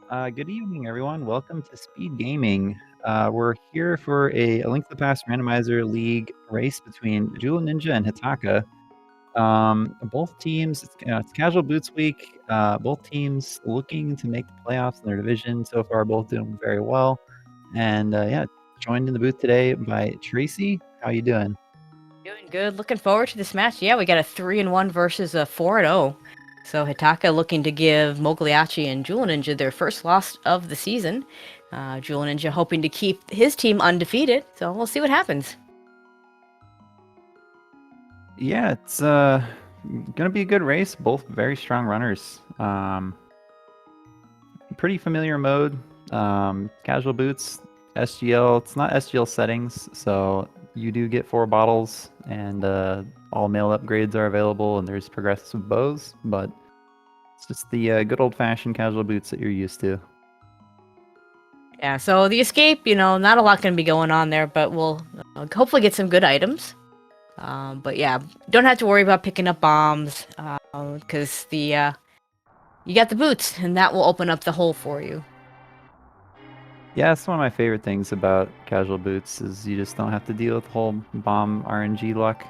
Good evening, everyone. Welcome to Speed Gaming. We're here for a Link to the Past Randomizer League race between Jewel Ninja and Hitaka. Both teams, it's Casual Boots Week. Both teams looking to make the playoffs in their division. So far, both doing very well. And yeah, joined in the booth today by Tracy. How you doing? Doing good. Looking forward to this match. Yeah, we got a 3-1 versus a 4-0. So Hitaka looking to give Mogliacci and Jewel Ninja their first loss of the season. Jewel Ninja hoping to keep his team undefeated. So we'll see what happens. Yeah, it's gonna be a good race. Both very strong runners. Pretty familiar mode. Casual boots, SGL. It's not SGL settings, so you do get 4 bottles, and all mail upgrades are available, and there's progressive bows, but it's just the good old-fashioned casual boots that you're used to. Yeah, so the escape, not a lot going to be going on there, but we'll hopefully get some good items. But yeah, don't have to worry about picking up bombs, because you got the boots, and that will open up the hole for you. Yeah, that's one of my favorite things about casual boots is you just don't have to deal with the whole bomb RNG luck.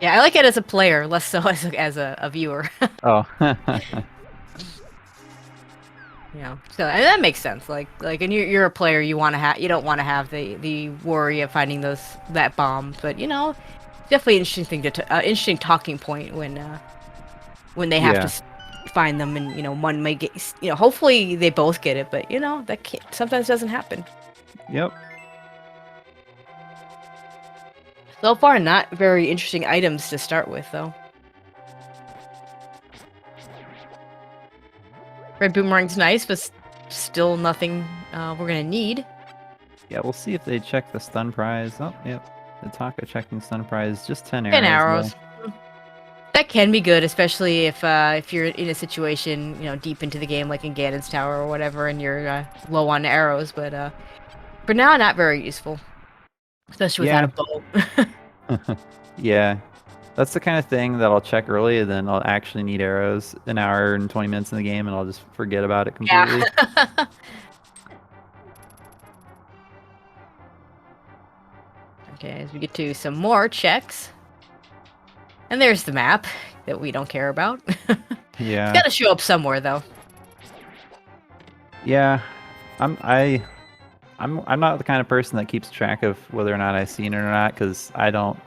Yeah, I like it as a player, less so as a viewer. Oh. So and that makes sense. Like, and you're a player, you don't want to have the worry of finding that bomb. But definitely an interesting thing interesting talking point when they have to find them, and one may get, hopefully they both get it, but that sometimes doesn't happen. Yep. So far, not very interesting items to start with, though. Red Boomerang's nice, but still nothing we're gonna need. Yeah, we'll see if they check the stun prize. Oh, yep. Hitaka checking stun prize. Just 10 arrows. 10 arrows. That can be good, especially if you're in a situation, deep into the game, like in Ganon's Tower or whatever, and you're low on arrows. But for now, not very useful, especially without a bow. Yeah, that's the kind of thing that I'll check early, and then I'll actually need arrows an hour and 20 minutes in the game, and I'll just forget about it completely. Yeah. Okay, as we get to some more checks. And there's the map that we don't care about. Yeah. It's gotta show up somewhere, though. Yeah, I'm not the kind of person that keeps track of whether or not I've seen it or not, because I don't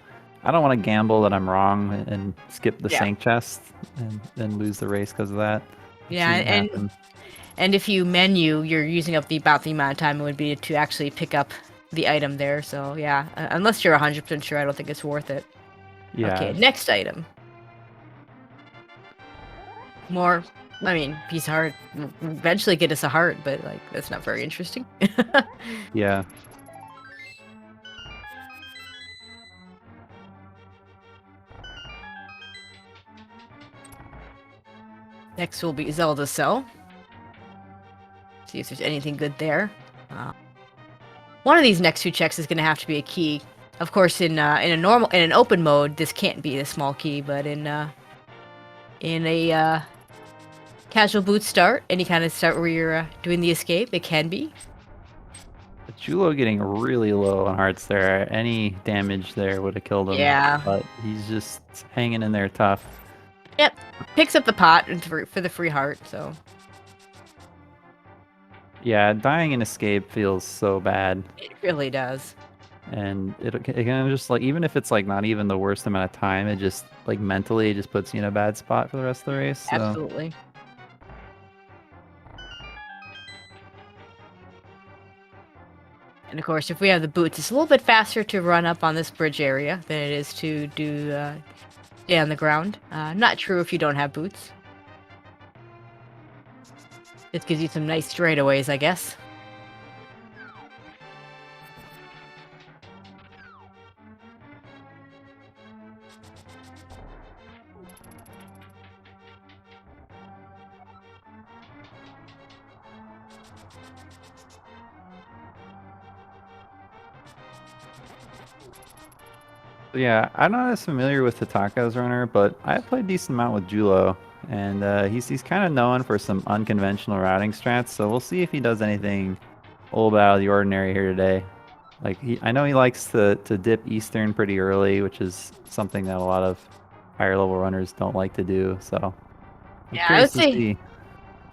want to gamble that I'm wrong and skip the sank chest and then lose the race because of that. Yeah, and if you menu, you're using up about the amount of time it would be to actually pick up the item there. So yeah, unless you're 100% sure, I don't think it's worth it. Yeah. Okay, next item. More, piece of heart. Eventually get us a heart, but that's not very interesting. Yeah. Next will be Zelda Cell. See if there's anything good there. One of these next 2 checks is going to have to be a key. Of course, in an open mode, this can't be a small key, but in a casual boot start, any kind of start where you're doing the escape, it can be. Julo getting really low on hearts there. Any damage there would have killed him. Yeah. But he's just hanging in there tough. Yep. Picks up the pot for the free heart, so. Yeah, dying in escape feels so bad. It really does. And it can just, like, even if it's, like, not even the worst amount of time, it just, like, mentally, it just puts you in a bad spot for the rest of the race. So. Absolutely. And of course, if we have the boots, it's a little bit faster to run up on this bridge area than it is to stay on the ground. Not true if you don't have boots. This gives you some nice straightaways, I guess. Yeah, I'm not as familiar with Hitaka's runner, but I played a decent amount with Julo. and he's kind of known for some unconventional routing strats. So we'll see if he does anything a little bit out of the ordinary here today. Like I know he likes to dip Eastern pretty early, which is something that a lot of higher level runners don't like to do. So I'm Yeah, I curious would to say. see.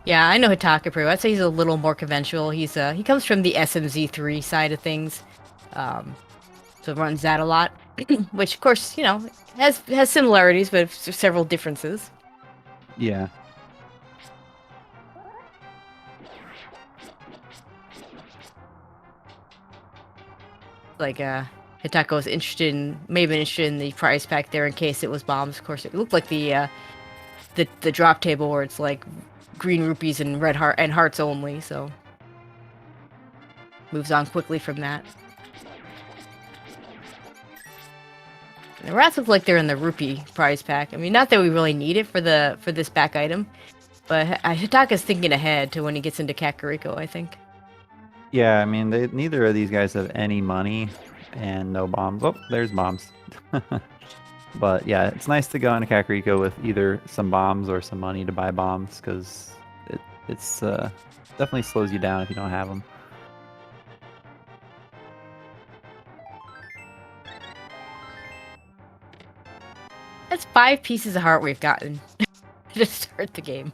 Yeah, I know Hitaka pretty well. I'd say he's a little more conventional. He comes from the SMZ3 side of things, um, so runs that a lot, which of course has similarities, but several differences. Yeah. Like Hitaka was may have been interested in the prize pack there in case it was bombs. Of course, it looked like the drop table where it's like green rupees and red hearts only. So moves on quickly from that. The rats look like they're in the rupee prize pack. I mean, not that we really need it for this back item, but Hitaka's thinking ahead to when he gets into Kakariko, I think. Yeah, I mean, neither of these guys have any money and no bombs. Oh, there's bombs. But yeah, it's nice to go into Kakariko with either some bombs or some money to buy bombs, because it's definitely slows you down if you don't have them. That's 5 pieces of heart we've gotten to start the game.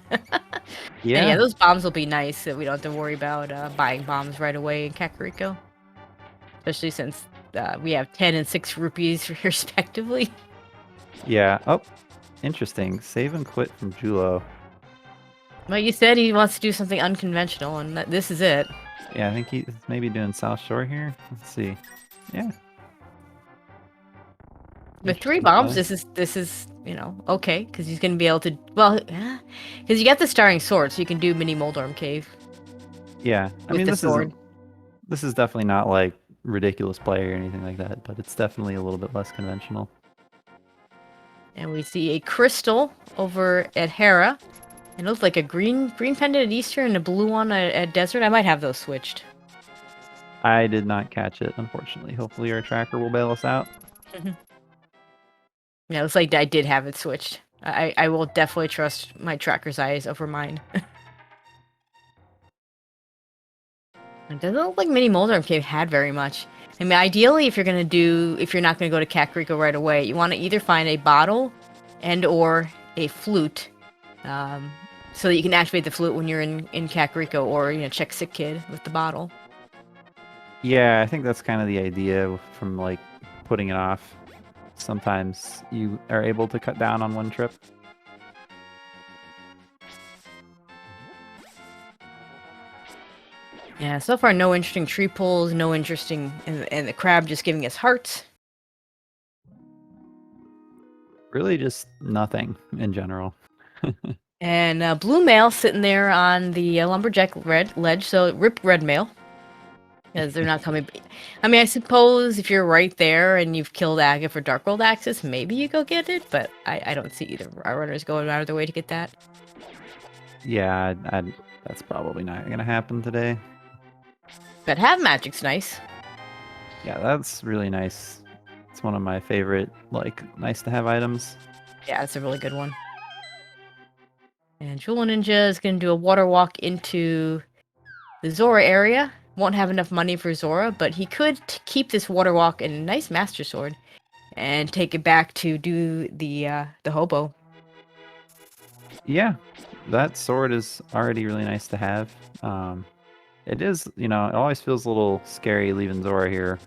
Yeah. And yeah, those bombs will be nice that we don't have to worry about buying bombs right away in Kakariko. Especially since we have 10 and 6 rupees respectively. Yeah. Oh, interesting. Save and quit from Julo. Well, you said he wants to do something unconventional, and this is it. Yeah, I think he's maybe doing South Shore here. Let's see. Yeah. With 3 bombs, this is okay, because he's gonna be able to because you got the starring sword, so you can do mini Moldorm Cave. Yeah, I mean this is definitely not like ridiculous play or anything like that, but it's definitely a little bit less conventional. And we see a crystal over at Hera. It looks like a green pendant at Easter and a blue one at Desert. I might have those switched. I did not catch it, unfortunately. Hopefully our tracker will bail us out. Yeah, it looks like I did have it switched. I will definitely trust my tracker's eyes over mine. It doesn't look like Mini Moldorm Cave had very much. I mean, ideally, if you're not gonna go to Kakariko right away, you want to either find a bottle and/or a flute, so that you can activate the flute when you're in Kakariko, or check Sick Kid with the bottle. Yeah, I think that's kind of the idea from like putting it off. Sometimes you are able to cut down on one trip. Yeah, so far no interesting tree pulls, no interesting, and the crab just giving us hearts. Really just nothing in general. And blue mail sitting there on the lumberjack red ledge, so rip red mail. Because they're not coming. I mean, I suppose if you're right there and you've killed Aga for Dark World access, maybe you go get it, but I don't see either our runners going out of their way to get that. Yeah, that's probably not going to happen today. But have magic's nice. Yeah, that's really nice. It's one of my favorite, like, nice to have items. Yeah, it's a really good one. And Jewel Ninja is going to do a water walk into the Zora area. Won't have enough money for Zora, but he could keep this water walk in a nice Master Sword and take it back to do the hobo. Yeah, that sword is already really nice to have. It is, it always feels a little scary leaving Zora here,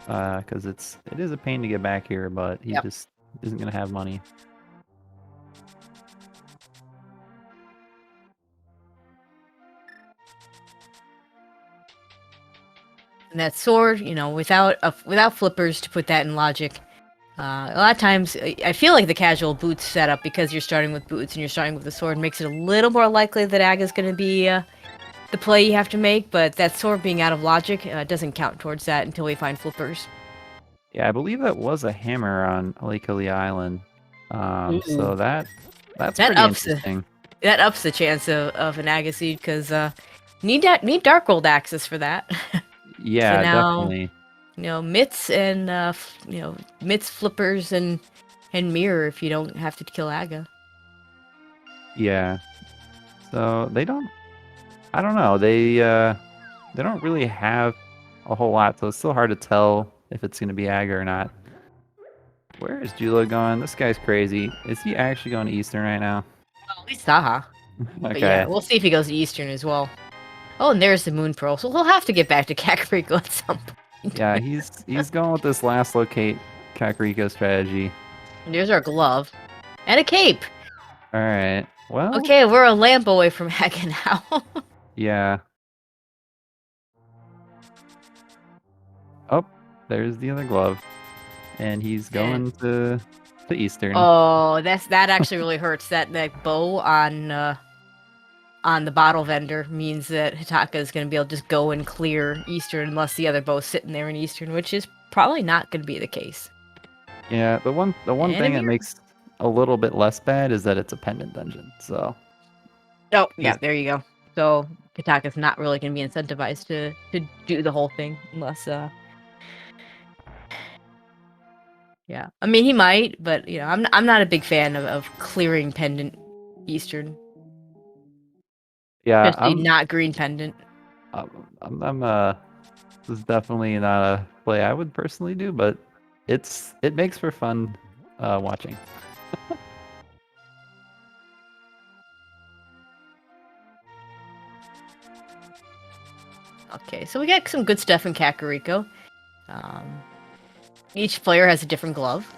because it is a pain to get back here, but he just isn't going to have money. And that sword, without flippers to put that in logic, a lot of times I feel like the casual boots setup, because you're starting with boots and you're starting with the sword, makes it a little more likely that Aga's going to be the play you have to make, but that sword being out of logic doesn't count towards that until we find flippers. Yeah, I believe that was a hammer on Lake Island. So that's pretty interesting. That ups the chance of an Aga seed, because need Dark World access for that. Yeah, so now, definitely. Mitts and Mitts flippers and mirror if you don't have to kill Aga. Yeah. So they don't. I don't know. They don't really have a whole lot, so it's still hard to tell if it's gonna be Aga or not. Where is Jula going? This guy's crazy. Is he actually going to Eastern right now? Well, at least Saha. But yeah, Okay. we'll see if he goes to Eastern as well. Oh, and there's the Moon Pearl, so we'll have to get back to Kakariko at some point. Yeah, he's going with this last locate Kakariko strategy. And there's our glove. And a cape! All right. Well. Okay, we're a lamp away from Hagen now. Yeah. Oh, there's the other glove, and he's going to Eastern. Oh, that actually really hurts. That bow on the bottle vendor means that Hitaka is going to be able to just go and clear Eastern unless the other bow's sitting there in Eastern, which is probably not going to be the case. Yeah, the one thing that makes a little bit less bad is that it's a pendant dungeon. So. Oh yeah, there you go. So Hitaka's not really going to be incentivized to do the whole thing unless yeah. I mean he might, but you know I'm not a big fan of clearing pendant Eastern. Yeah, Especially not green pendant. this is definitely not a play I would personally do, but it makes for fun watching. Okay, so we got some good stuff in Kakariko. Each player has a different glove,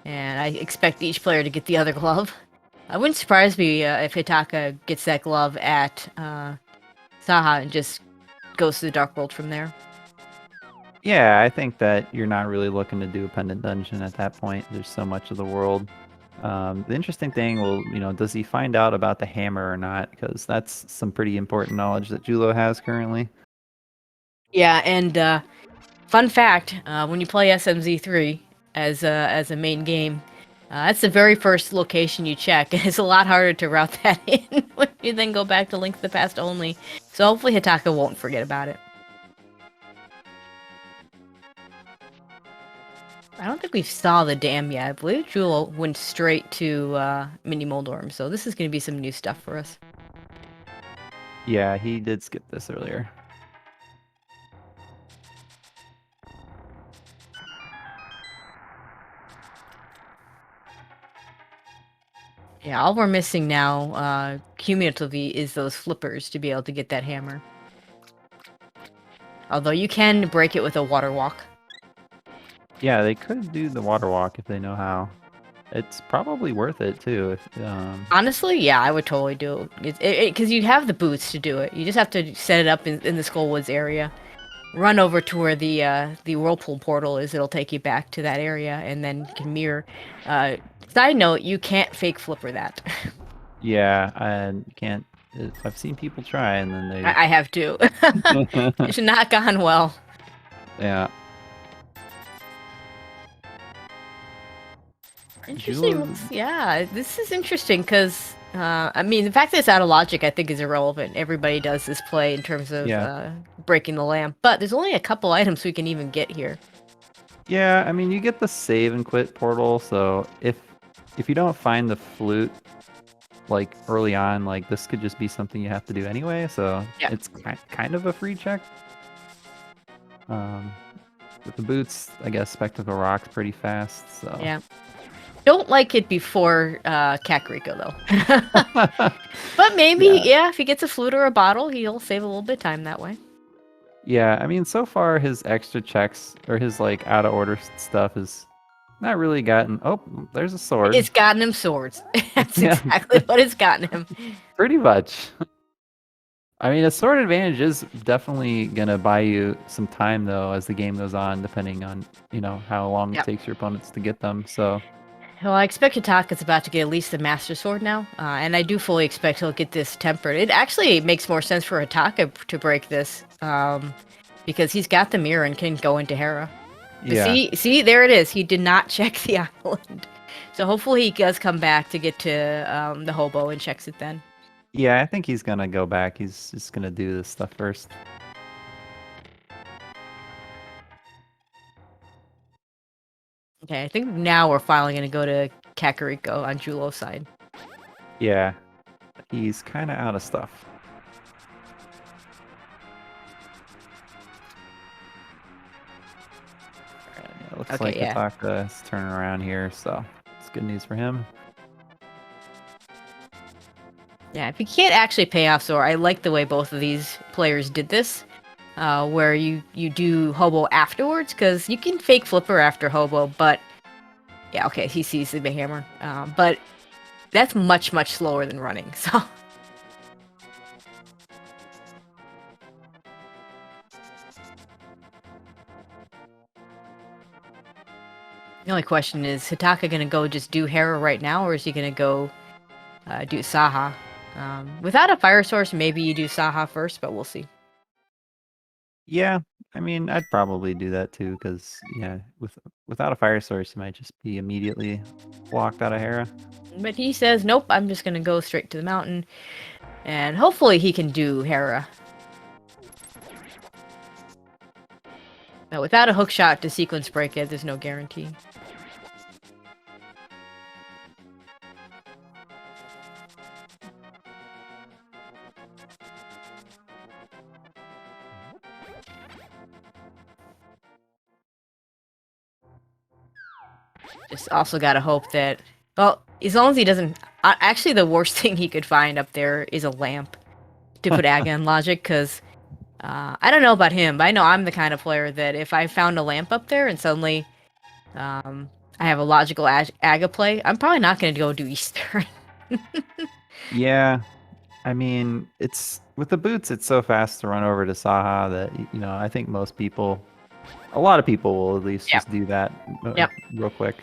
and I expect each player to get the other glove. I wouldn't surprise me if Hitaka gets that glove at Saha and just goes to the Dark World from there. Yeah, I think that you're not really looking to do a pendant dungeon at that point. There's so much of the world. The interesting thing does he find out about the hammer or not? Because that's some pretty important knowledge that Julo has currently. Yeah, and fun fact: when you play SMZ3 as a main game, that's the very first location you check. It's a lot harder to route that in when you then go back to Link to the Past only. So hopefully Hitaka won't forget about it. I don't think we saw the dam yet. I believe Jewel went straight to Mini Moldorm, so this is going to be some new stuff for us. Yeah, he did skip this earlier. Yeah, all we're missing now, cumulatively, is those flippers to be able to get that hammer. Although you can break it with a water walk. Yeah, they could do the water walk if they know how. It's probably worth it too. Honestly, yeah, I would totally do it because you have the boots to do it. You just have to set it up in the Skullwoods area. Run over to where the whirlpool portal is. It'll take you back to that area, and then you can mirror. Side note: you can't fake flipper that. Yeah, and you can't. I've seen people try, and then they. I have too. It's not gone well. Yeah. Interesting. Yeah, this is interesting because I mean the fact that it's out of logic I think is irrelevant. Everybody does this play in terms of breaking the lamp, but there's only a couple items we can even get here. Yeah, I mean you get the save and quit portal, so if you don't find the flute like early on, like this could just be something you have to do anyway. So it's kind of a free check. With the boots, I guess Spectacle rocks pretty fast. So yeah. Don't like it before Kakariko though. But maybe, yeah, if he gets a flute or a bottle, he'll save a little bit of time that way. Yeah, I mean, so far his extra checks or his like out of order stuff is not really gotten. Oh, there's a sword. It's gotten him swords. That's exactly what it's gotten him. Pretty much. I mean, a sword advantage is definitely gonna buy you some time though as the game goes on, depending on how long it takes your opponents to get them. So. Well, I expect Hitaka's about to get at least the Master Sword now, and I do fully expect he'll get this tempered. It actually makes more sense for Hitaka to break this, because he's got the mirror and can go into Hera. Yeah. See, there it is. He did not check the island. So hopefully he does come back to get to the hobo and checks it then. Yeah, I think he's gonna go back. He's just gonna do this stuff first. Okay, I think now we're finally going to go to Kakariko on Julo's side. Yeah, he's kind of out of stuff. Yeah, looks Okay, like yeah. Hataka is turning around here, so it's good news for him. Yeah, if you can't actually pay off Zor, I like the way both of these players did this, where you do Hobo afterwards, because you can fake Flipper after Hobo, but yeah, okay, he sees the hammer, but that's much slower than running. So the only question is, Hataka gonna go just do Hera right now, or is he gonna go do Saha? Without a fire source, maybe you do Saha first, but we'll see. Yeah, I mean, I'd probably do that too, because yeah, without a fire source, you might just be immediately blocked out of Hera. But he says, nope, I'm just gonna go straight to the mountain, and hopefully he can do Hera. Now, without a hook shot to sequence break it, there's no guarantee. Just also gotta hope that, well, as long as he doesn't. Actually, the worst thing he could find up there is a lamp to put Aga in logic, because I don't know about him, but I know I'm the kind of player that if I found a lamp up there and suddenly I have a logical Aga play, I'm probably not going to go do Easter. Yeah, I mean, it's with the boots, it's so fast to run over to Saha that I think most people, a lot of people will at least Yep. just do that Yep. real quick.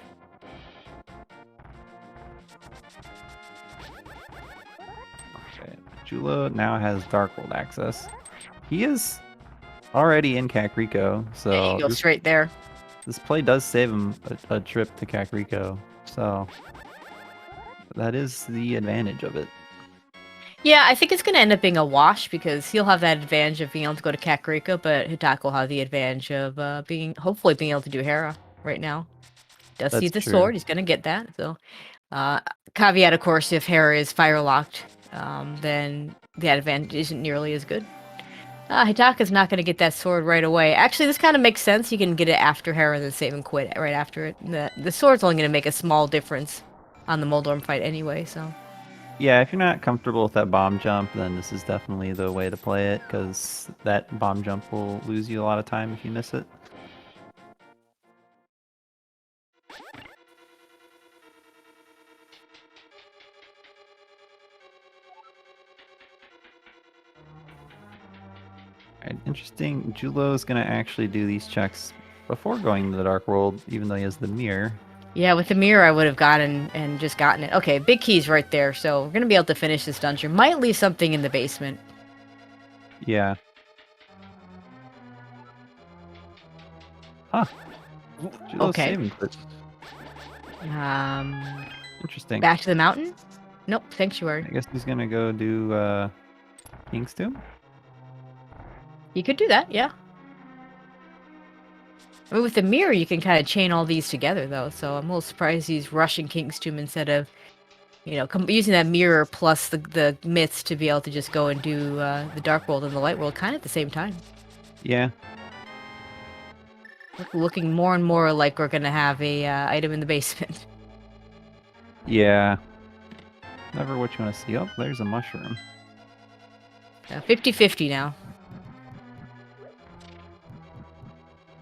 Okay, Jula now has Dark World access. He is already in Kakariko, so You go straight there. this play does save him a trip to Kakariko, so that is the advantage of it. Yeah, I think it's going to end up being a wash, because he'll have that advantage of being able to go to Kakariko, but Hitaka will have the advantage of hopefully being able to do Hera right now. Does see That's the true. sword, he's going to get that. So, caveat, of course, if Hera is fire locked, then that advantage isn't nearly as good. Hitaka's not going to get that sword right away. Actually, this kind of makes sense. You can get it after Hera and then save and quit right after it. The sword's only going to make a small difference on the Moldorm fight anyway, so. Yeah, if you're not comfortable with that bomb jump, then this is definitely the way to play it, because that bomb jump will lose you a lot of time if you miss it. Alright, interesting. Julo's gonna actually do these checks before going to the Dark World, even though he has the mirror. Yeah, with the mirror, I would have gotten and just gotten it. Okay, big key's right there, so we're going to be able to finish this dungeon. Might leave something in the basement. Yeah. Huh. Julo's Okay. saving it. Interesting. Back to the mountain? Nope, sanctuary. I guess he's gonna go do King's Tomb? You could do that, yeah. I mean, with the mirror, you can kind of chain all these together, though, so I'm a little surprised he's rushing King's Tomb instead of, using that mirror plus the myths to be able to just go and do the Dark World and the Light World kind of at the same time. Yeah. Looking more and more like we're going to have a item in the basement. Yeah. Never what you want to see. Oh, there's a mushroom. 50-50 now.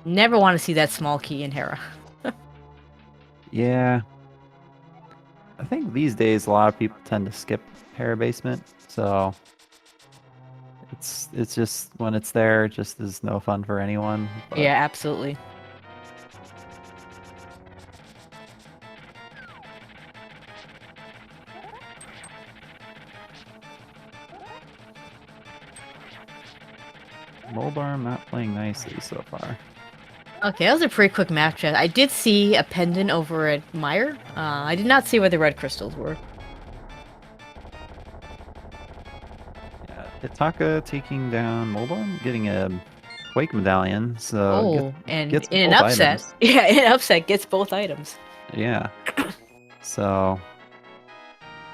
Never want to see that small key in Hera. Yeah. I think these days a lot of people tend to skip Hera Basement, so it's just when it's there, it just is no fun for anyone. But... Yeah, absolutely. Moldorm not playing nicely so far. Okay, that was a pretty quick map chat. I did see a pendant over at Meyer. I did not see where the red crystals were. Yeah, Hitaka taking down Moldorm, getting a Quake medallion, so gets in an both upset. items. Yeah, in an upset gets both items. Yeah. So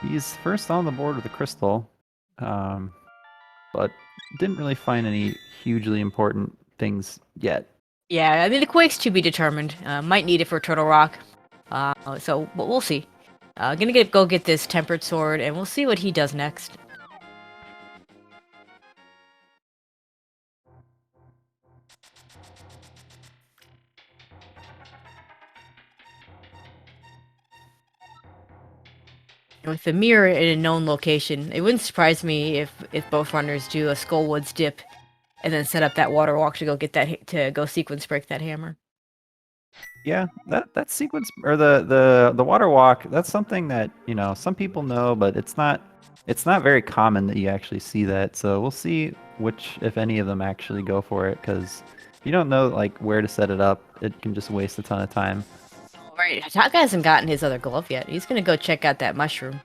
He's first on the board with a crystal, but didn't really find any hugely important things yet. Yeah, I mean the Quake's to be determined. Might need it for Turtle Rock. So but we'll see. Gonna go get this Tempered Sword, and we'll see what he does next. And with the mirror in a known location, it wouldn't surprise me if both runners do a Skullwoods dip, and then set up that water walk to go get that to go sequence break that hammer. Yeah, that sequence or the water walk, that's something that, some people know, but it's not very common that you actually see that. So we'll see which, if any of them actually go for it, because if you don't know like where to set it up, it can just waste a ton of time. All right, Hataka hasn't gotten his other glove yet. He's gonna go check out that mushroom.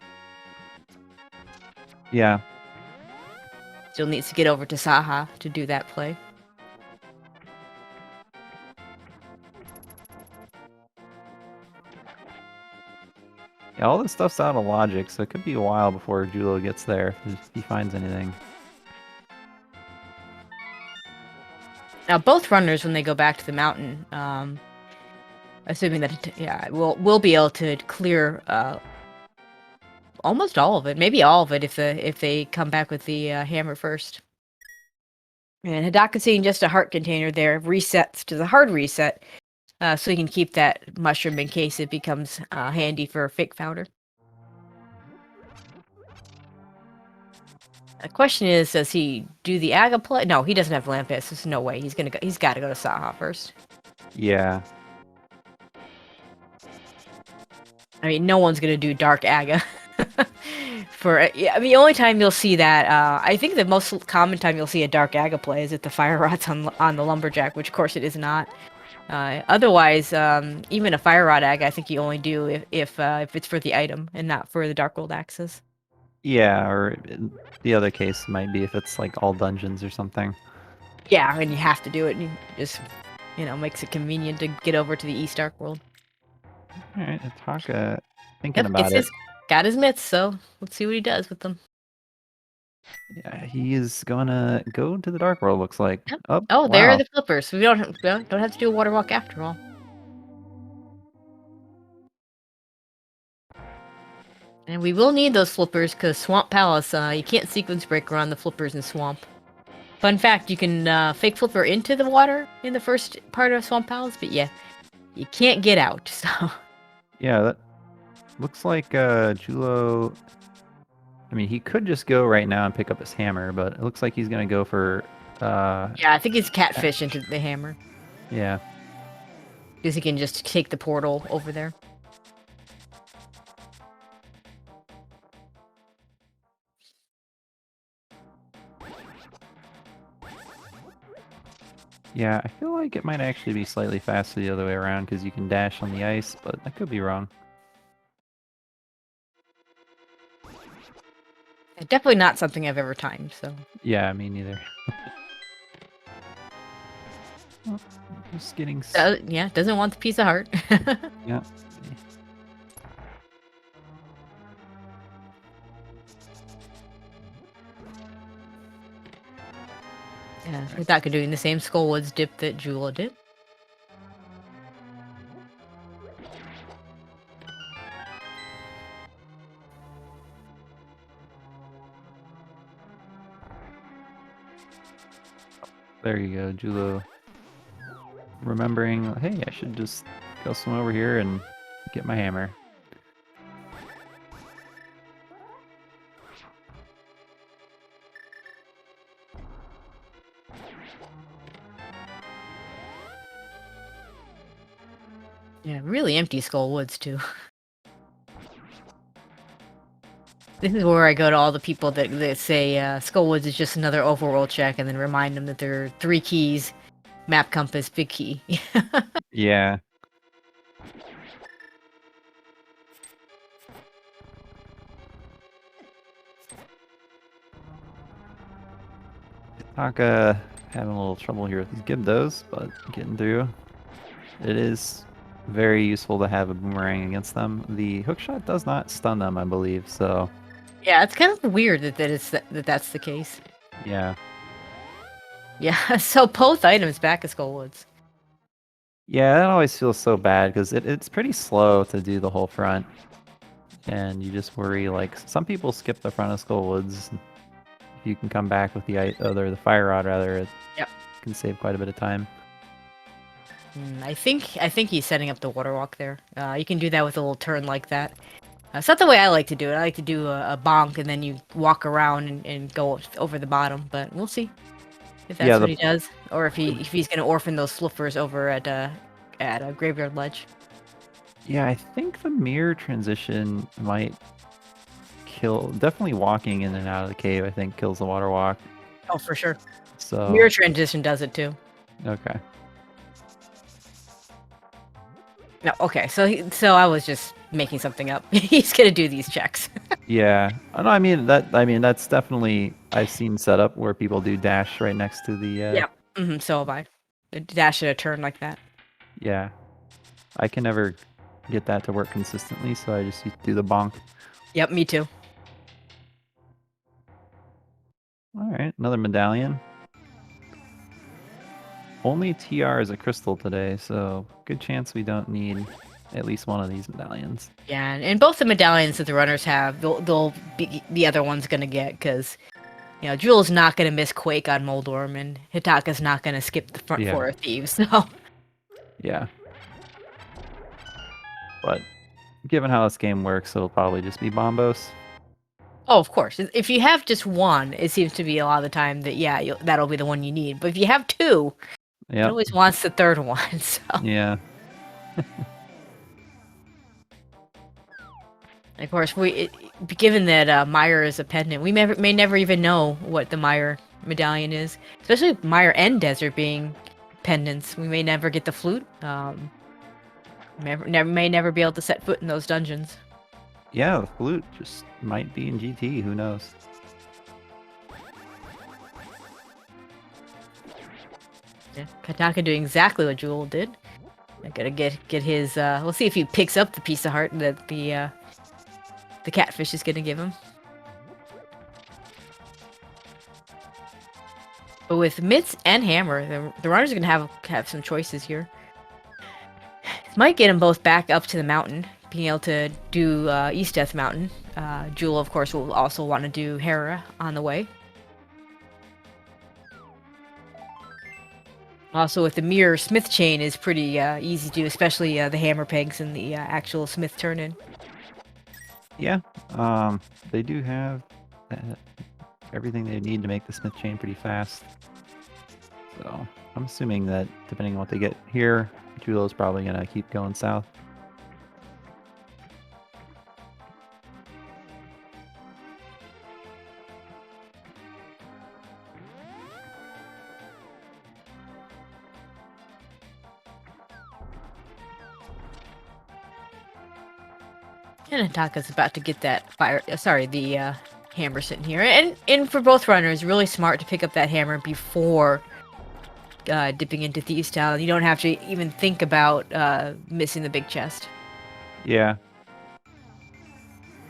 Yeah. Still needs to get over to Saha to do that play. Yeah, all this stuff's out of logic, so it could be a while before Julo gets there if he finds anything. Now, both runners, when they go back to the mountain, assuming that we'll be able to clear almost all of it, maybe all of it, if they come back with the hammer first. And Hidaka seeing just a heart container there resets to the hard reset, so he can keep that mushroom in case it becomes handy for fake powder. The question is, does he do the Aga play? No, he doesn't have Lampus. There's no way. He's got to go to Saha first. Yeah. I mean, no one's gonna do Dark Aga. The only time you'll see that, I think the most common time you'll see a Dark Aga play is if the Fire Rod's on the Lumberjack, which of course it is not. Otherwise, even a Fire Rod Aga, I think you only do if it's for the item and not for the Dark World access. Yeah, or the other case might be if it's like all dungeons or something. Yeah, and you have to do it, and it just, makes it convenient to get over to the East Dark World. All right, Ataka thinking Yep, about it. Got his mitts, so let's see what he does with them. Yeah, he is gonna go to the Dark World, looks like. Yep. Oh, Oh, wow. there are the flippers. We don't have to do a water walk after all. And we will need those flippers because Swamp Palace, you can't sequence break around the flippers in Swamp. Fun fact, you can fake flipper into the water in the first part of Swamp Palace, but yeah, you can't get out, so... Yeah, that looks like Julo... I mean, he could just go right now and pick up his hammer, but it looks like he's gonna go for... Yeah, I think he's catfish into the hammer. Yeah. Because he can just take the portal over there. Yeah, I feel like it might actually be slightly faster the other way around because you can dash on the ice, but I could be wrong. Definitely not something I've ever timed, so... Yeah, me neither. Oh, just getting... yeah, doesn't want the piece of heart. Yeah. Yeah, without doing the same Skullwoods dip that Jula did. There you go, Julo. Remembering, hey, I should just go swim over here and get my hammer. Yeah, really empty Skullwoods, too. This is where I go to all the people that say Skullwoods is just another overworld check, and then remind them that there are 3 keys: map, compass, big key. Yeah. Taka having a little trouble here with these Gibdos, but getting through. It is very useful to have a boomerang against them. The hookshot does not stun them, I believe, so Yeah, it's kind of weird that's the case. yeah. Yeah, so both items back at Skullwoods. Yeah, that always feels so bad because it's pretty slow to do the whole front. And you just worry, like, some people skip the front of Skullwoods. If you can come back with the fire rod, rather, it Yep. can save quite a bit of time. I think he's setting up the water walk there. You can do that with a little turn like that. It's not the way I like to do it. I like to do a bonk and then you walk around and go over the bottom. But we'll see if that's Yeah, what he does, or if he's gonna orphan those flippers over at a graveyard ledge. Yeah, I think the mirror transition might kill. Definitely walking in and out of the cave, I think, kills the water walk. Oh, for sure. So Mirror transition does it too. okay. No, okay. So I was just making something up. He's gonna do these checks. Yeah. No, I mean that's definitely I've seen setup where people do dash right next to the Yeah. So have I. The dash at a turn like that. Yeah. I can never get that to work consistently, so I just do the bonk. Yep, me too. All right, another medallion. Only TR is a crystal today, so good chance we don't need at least one of these medallions. Yeah, and both the medallions that the runners have, they'll be the other one's gonna get, because Jewel's not gonna miss Quake on Moldorm, and Hitaka's not gonna skip the front four of Thieves. So yeah. But given how this game works, it'll probably just be Bombos. oh, of course, if you have just one, it seems to be a lot of the time that that'll be the one you need. But if you have two, it always wants the third one. So yeah. of course, given that Meyer is a pendant, we may never even know what the Meyer medallion is. Especially Meyer and Desert being pendants, we may never get the flute. May never be able to set foot in those dungeons. Yeah, the flute just might be in GT. Who knows? Yeah, Kataka doing exactly what Jewel did. I gotta get his. We'll see if he picks up the piece of heart that the catfish is gonna give him. But with mitts and hammer, the runners are gonna have some choices here. Might get them both back up to the mountain, being able to do East Death Mountain. Jewel, of course, will also want to do Hera on the way. Also, with the mirror, Smith chain is pretty easy to do, especially the hammer pegs and the actual Smith turn-in. Yeah, they do have everything they need to make the Smith chain pretty fast. So I'm assuming that depending on what they get here, Julo's probably going to keep going south. And Ataka's about to get that the hammer sitting here. And for both runners, really smart to pick up that hammer before dipping into Thieves Town. You don't have to even think about missing the big chest. Yeah.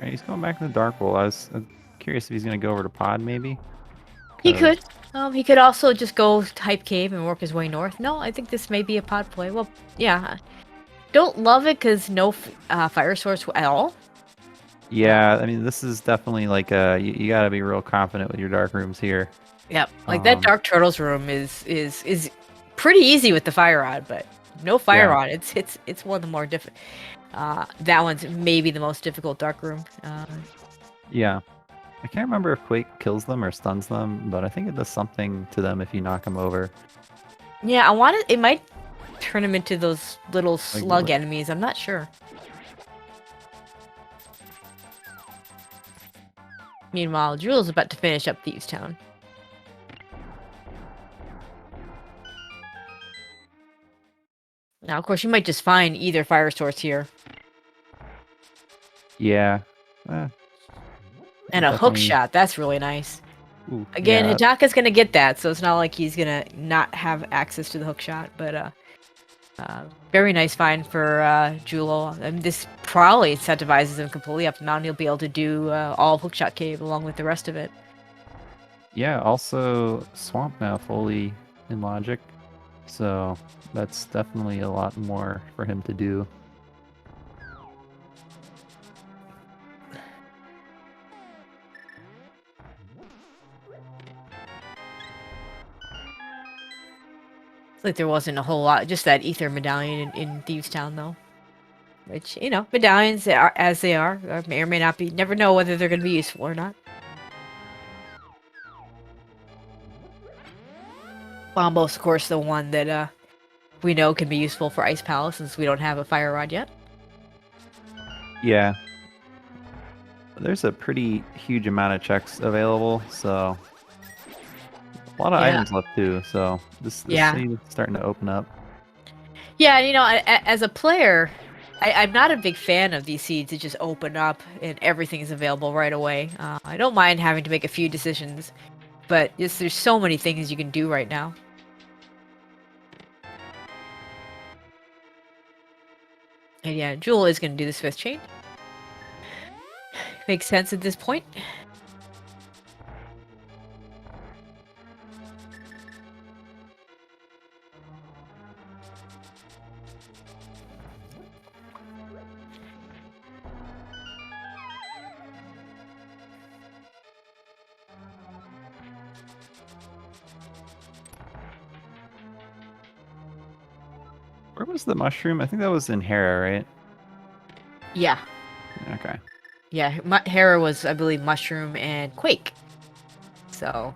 Right, he's going back to the Dark Bowl. I was curious if he's going to go over to Pod, maybe? He could. He could also just go Hype Cave and work his way north. No, I think this may be a Pod play. Well, yeah. Don't love it because no fire source at all. Yeah, I mean, this is definitely like you got to be real confident with your dark rooms here. Yep, like that Dark Turtles room is pretty easy with the fire rod, but no fire rod. It's one of the more difficult. That one's maybe the most difficult dark room. Yeah, I can't remember if Quake kills them or stuns them, but I think it does something to them if you knock them over. Yeah, it might turn them into those little slug enemies. I'm not sure. Meanwhile, Jewel's about to finish up Thieves Town. Now, of course, you might just find either fire source here. Yeah. And a hook shot. That's really nice. Ooh, Again, yeah. Hitaka's going to get that, so it's not like he's going to not have access to the hook shot. But Very nice find for Julo. I mean, this probably incentivizes him completely up. Now he'll be able to do all of Hookshot Cave along with the rest of it. Yeah, also Swamp now fully in Logic, so that's definitely a lot more for him to do. It's like there wasn't a whole lot, just that Ether medallion in Thieves Town, though. Which, you know, medallions are as they are, may or may not be. Never know whether they're going to be useful or not. Bombo's, of course, the one that we know can be useful for Ice Palace since we don't have a Fire Rod yet. Yeah. There's a pretty huge amount of checks available, so a lot of items left too, so this scene is starting to open up. Yeah, you know, as a player, I'm not a big fan of these seeds that just open up and everything is available right away. I don't mind having to make a few decisions, but there's so many things you can do right now. And yeah, Jewel is going to do this 5th chain. Makes sense at this point. Where was the mushroom? I think that was in Hera, right? Yeah. Okay. Yeah, Hera was, I believe, Mushroom and Quake. So.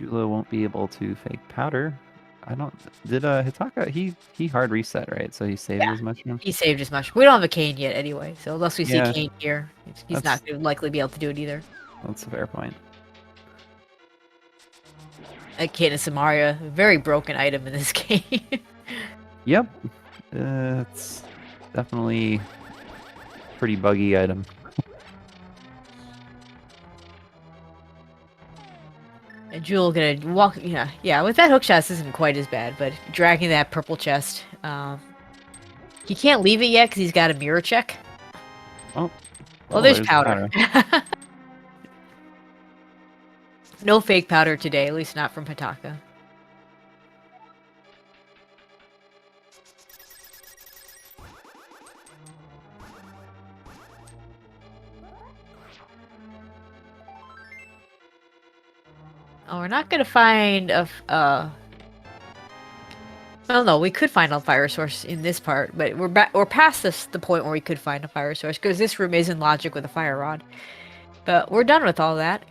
Julo won't be able to fake powder. I don't. Did Hitaka? He hard reset, right? So he saved his mushroom. He saved his mushroom. We don't have a Kane yet, anyway. So unless we see Yeah. Kane here, he's not going to likely be able to do it either. That's a fair point. Kane and Samaria, a very broken item in this game. Yep. It's definitely a pretty buggy item. And Jewel gonna walk, yeah. With that hook shot, this isn't quite as bad, but dragging that purple chest, he can't leave it yet because he's got a mirror check. Oh, well, there's powder. No fake powder today, at least not from Hitaka. Oh, we're not gonna find a. Well, no, we could find a fire source in this part, but we're past the point where we could find a fire source because this room is in Logic with a fire rod. But we're done with all that.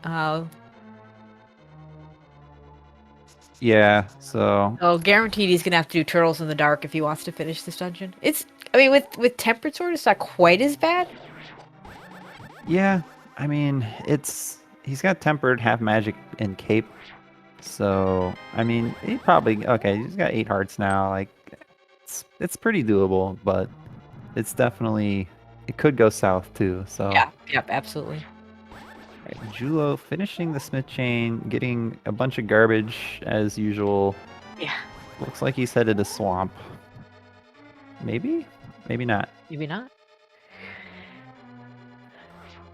Yeah, so. Oh, guaranteed he's gonna have to do Turtles in the Dark if he wants to finish this dungeon. I mean, with Tempered Sword, it's not quite as bad. Yeah, I mean, he's got Tempered, Half Magic, and Cape. So, I mean, he's got 8 hearts now. Like, it's pretty doable, but it's definitely, it could go south too. So yeah, absolutely. Right, Julo finishing the Smith chain, getting a bunch of garbage as usual. Yeah. Looks like he's headed to Swamp. Maybe? Maybe not. Maybe not.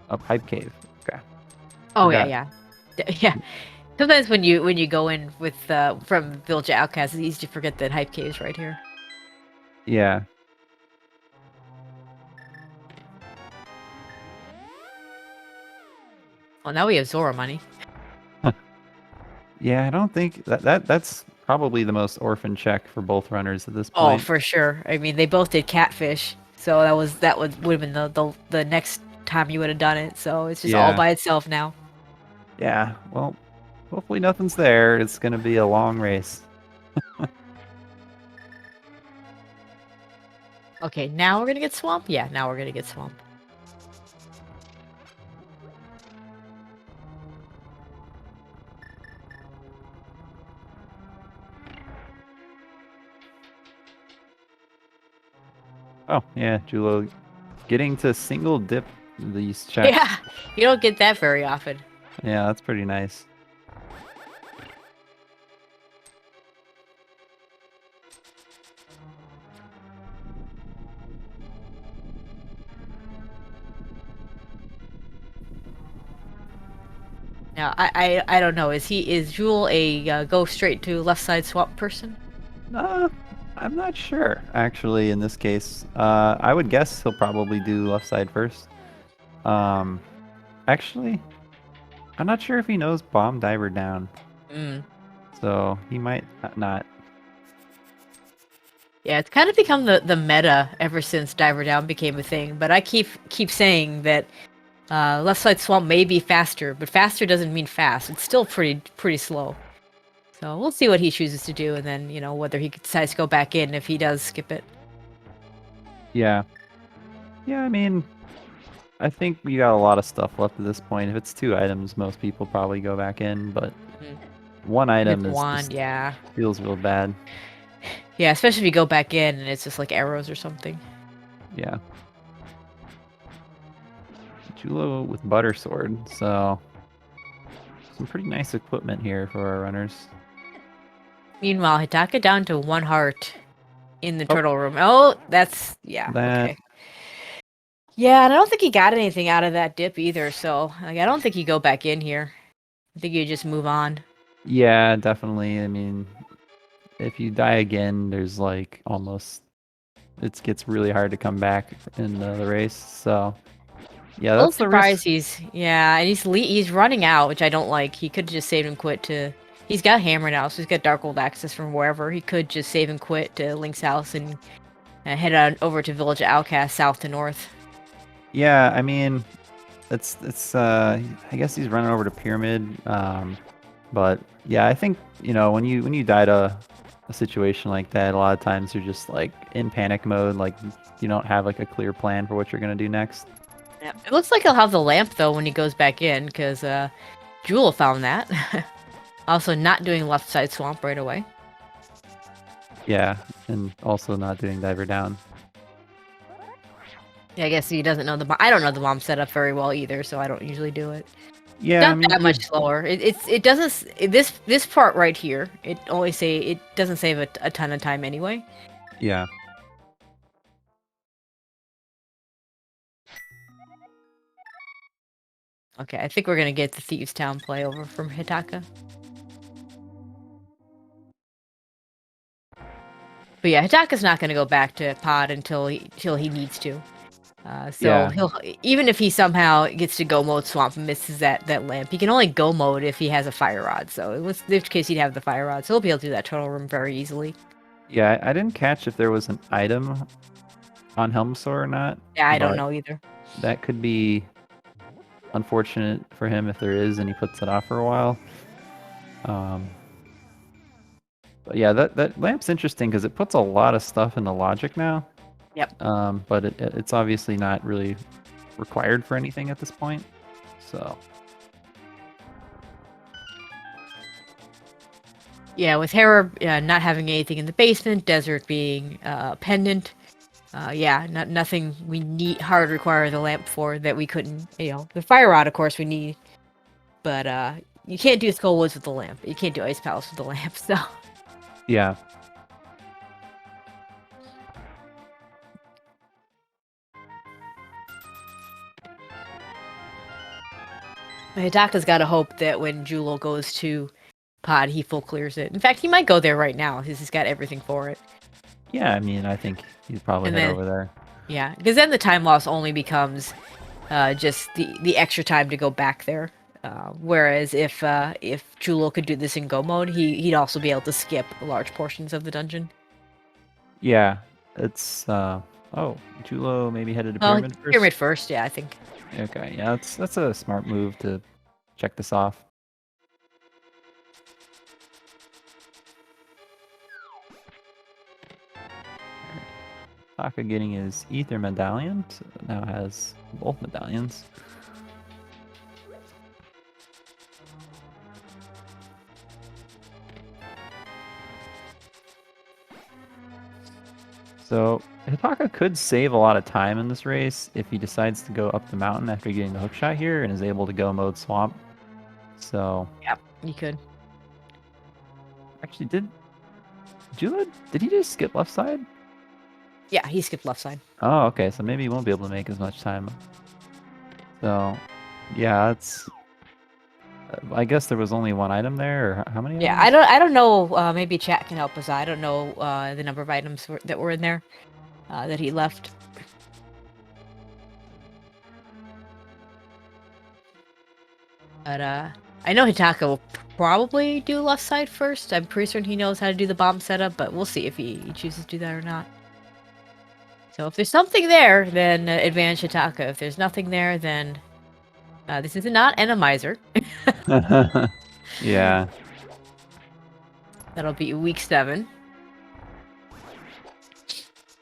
Up Hype Cave. Okay. Oh yeah. Sometimes when you go in with from Village Outcast, it's easy to forget that Hype Cave is right here. Yeah. Well, now we have Zora money. Yeah, I don't think that's probably the most orphan check for both runners at this point. Oh, for sure. I mean, they both did Catfish, so that would have been the next time you would have done it. So it's just all by itself now. Yeah. Well, hopefully nothing's there. It's gonna be a long race. Okay, now we're gonna get Swamp? Yeah, now we're gonna get Swamp. Oh, yeah, Julo getting to single dip these checks. Yeah, you don't get that very often. Yeah, that's pretty nice. Now, I don't know. Is Jewel a go straight to left side swap person? I'm not sure, actually, in this case. I would guess he'll probably do left side first. Actually, I'm not sure if he knows bomb diver down. Mm. So he might not. Yeah, it's kind of become the meta ever since Diver Down became a thing. But I keep saying that left side swamp may be faster, but faster doesn't mean fast. It's still pretty slow. So we'll see what he chooses to do, and then whether he decides to go back in if he does skip it. Yeah. Yeah, I mean, I think we got a lot of stuff left at this point. If it's 2 items, most people probably go back in, but Mhm. 1 item It's is one, just yeah. feels real bad. Yeah, especially if you go back in and it's just like arrows or something. Yeah. Julo with butter sword, so some pretty nice equipment here for our runners. Meanwhile, Hitaka down to 1 heart in the Oh. turtle room. Oh, yeah, That okay. Yeah, and I don't think he got anything out of that dip either, so like I don't think you go back in here. I think you just move on. Yeah, definitely. I mean, if you die again, there's like almost it gets really hard to come back in the race. So yeah, A little that's the risk. surprised and he's running out, which I don't like. He could just save and quit to. He's got hammer now, so he's got Darkhold access from wherever. He could just save and quit to Link's house and head on over to Village of Outcast, south to north. Yeah, I mean, it's I guess he's running over to Pyramid. But yeah, I think when you die to a situation like that, a lot of times you're just like in panic mode, like you don't have like a clear plan for what you're gonna do next. Yeah. It looks like he'll have the lamp though when he goes back in, because Jewel found that. Also, not doing left side swamp right away. Yeah, and also not doing diver down. Yeah, I guess he doesn't know the bomb. I don't know the bomb setup very well either, so I don't usually do it. Yeah, I Not mean, that much slower. It doesn't this part right here. It doesn't save a ton of time anyway. yeah. Okay, I think we're gonna get the Thieves Town play over from Hitaka. But yeah, Hitaka's not gonna go back to Pod until he needs to. So Yeah. he'll even if he somehow gets to go mode swamp and misses that lamp, he can only go mode if he has a fire rod. So in this case, he'd have the fire rod, so he'll be able to do that turtle room very easily. Yeah, I didn't catch if there was an item on Helmsor or not, Yeah, I don't but know either. that could be unfortunate for him if there is and he puts it off for a while. But yeah, that lamp's interesting because it puts a lot of stuff into logic now. Yep. But it's obviously not really required for anything at this point. So Yeah, with Hera not having anything in the basement, Desert being pendant. Yeah, nothing we need hard require the lamp for that we couldn't. The fire rod, of course, we need, but you can't do Skull Woods with the lamp. You can't do Ice Palace with the lamp. So yeah. Hitaka's got to hope that when Julo goes to Pod, he full clears it. In fact, he might go there right now because he's got everything for it. Yeah, I mean, I think he'd probably And head then, over there. yeah, because then the time loss only becomes just the extra time to go back there. Whereas if Julo could do this in go mode, he'd also be able to skip large portions of the dungeon. Yeah, it's oh, Julo maybe headed to Well, Pyramid first. Pyramid first, yeah, I think. Okay, yeah, that's a smart move to check this off. Taka getting his Ether medallion, so now has both medallions. So Hitaka could save a lot of time in this race if he decides to go up the mountain after getting the hookshot here and is able to go mode swamp. So Yep, you could. actually, did he just skip left side? Yeah, he skipped left side. Oh, okay, so maybe he won't be able to make as much time. So yeah, I guess there was only one item there, or how many Yeah, items? I don't know. Maybe chat can help us. I don't know the number of items that were in there that he left. But I know Hitaka will probably do left side first. I'm pretty certain he knows how to do the bomb setup, but we'll see if he chooses to do that or not. So if there's something there, then advantage Hitaka. If there's nothing there, then this is not Randomizer. Yeah. That'll be week 7.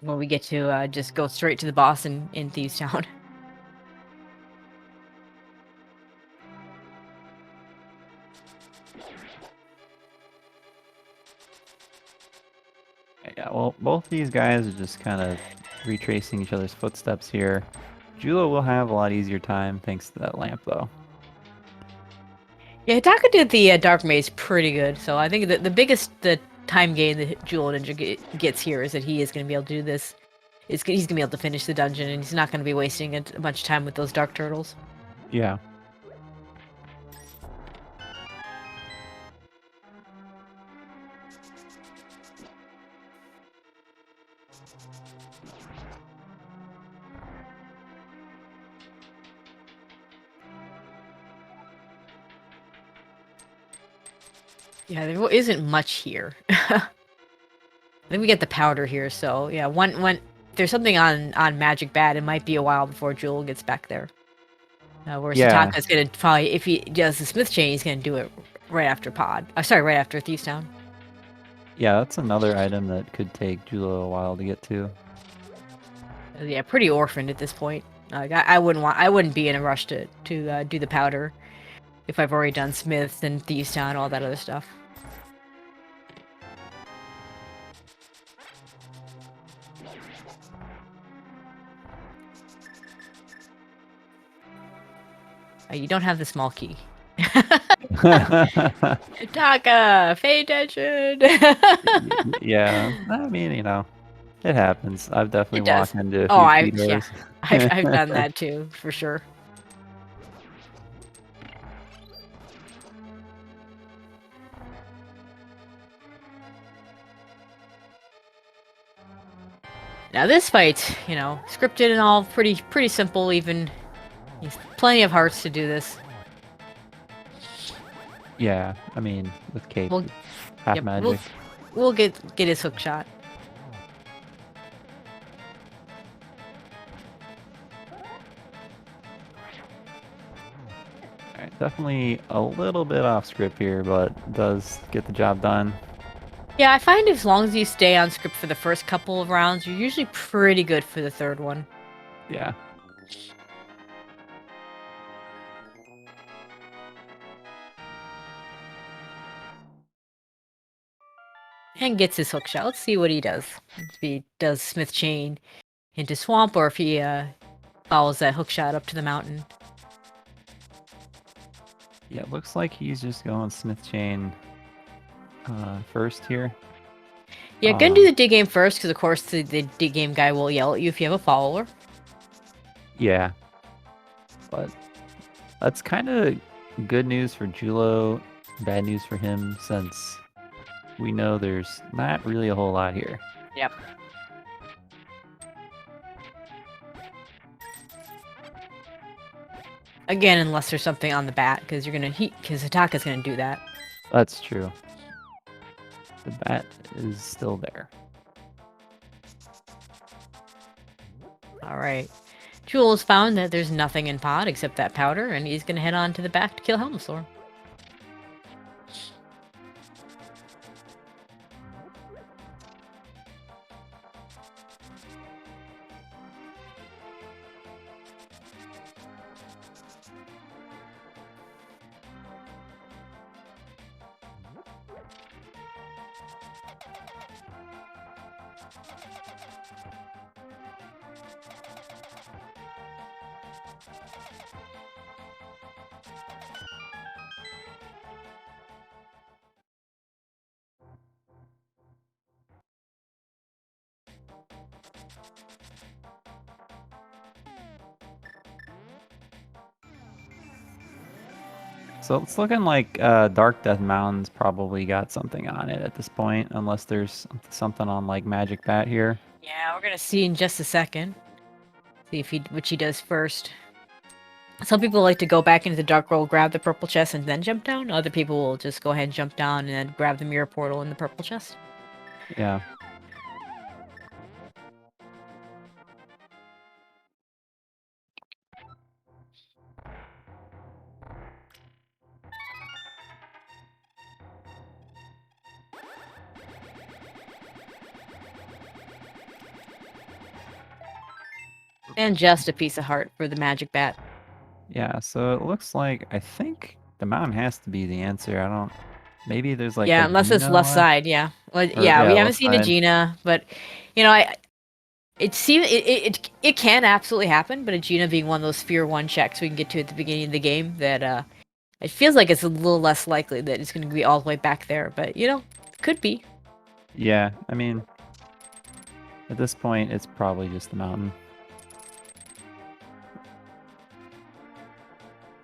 When we get to just go straight to the boss in Thieves Town. Yeah, well, both these guys are just kind of retracing each other's footsteps here. Jula will have a lot easier time thanks to that lamp, though. Yeah, Hitaka did the Dark Maze pretty good, so I think the biggest time gain that Jewel Ninja gets here is that he is going to be able to do this. He's going to be able to finish the dungeon, and he's not going to be wasting a bunch of time with those Dark Turtles. Yeah. Yeah, there isn't much here. I think we get the powder here, so yeah, when if there's something on Magic Bat, it might be a while before Jewel gets back there. Whereas Yeah. Hitaka's gonna probably, if he does the Smith Chain, he's gonna do it right after Pod. Sorry, right after Thieves Town. Yeah, that's another item that could take Jula a while to get to. Yeah, pretty orphaned at this point. Like I wouldn't be in a rush to do the powder if I've already done Smiths and Thieves Town, all that other stuff. You don't have the small key. Taka, pay attention. Yeah, I mean, it happens. I've definitely It does. walked into a Oh, few key doors. I've done that too, for sure. Now this fight, scripted and all, pretty simple. Even plenty of hearts to do this. Yeah, I mean, with Cape, We'll, half yep, magic. we'll get his hook shot. Alright, definitely a little bit off script here, but does get the job done. Yeah, I find as long as you stay on script for the first couple of rounds, you're usually pretty good for the third one. Yeah. And gets his hook shot. Let's see what he does. If he does Smith Chain into Swamp, or if he follows that hook shot up to the mountain. Yeah, it looks like he's just going Smith Chain first here. Yeah, gonna do the dig game first, because of course the dig game guy will yell at you if you have a follower. Yeah. But that's kind of good news for Julo, bad news for him, since we know there's not really a whole lot here. Yep. Again, unless there's something on the bat, because Hitaka's gonna do that. That's true. The bat is still there. Alright. Jules found that there's nothing in Pod except that powder, and he's gonna head on to the back to kill Helmslor. So it's looking like Dark Death Mountain's probably got something on it at this point, unless there's something on like Magic Bat here. Yeah, we're gonna see in just a second. See if which he does first. Some people like to go back into the Dark World, grab the purple chest, and then jump down. Other people will just go ahead and jump down and then grab the mirror portal in the purple chest. Yeah. And just a piece of heart for the magic bat. Yeah, so it looks like, I think the mountain has to be the answer. I don't, maybe there's like Yeah, a unless it's Gina left left? side, yeah. Well, Or, yeah, yeah, we haven't left seen a side. Gina, but you know, it seems it can absolutely happen, but a Gina being one of those Sphere 1 checks we can get to at the beginning of the game, that it feels like it's a little less likely that it's going to be all the way back there, but you know, could be. Yeah, I mean, at this point, it's probably just the mountain.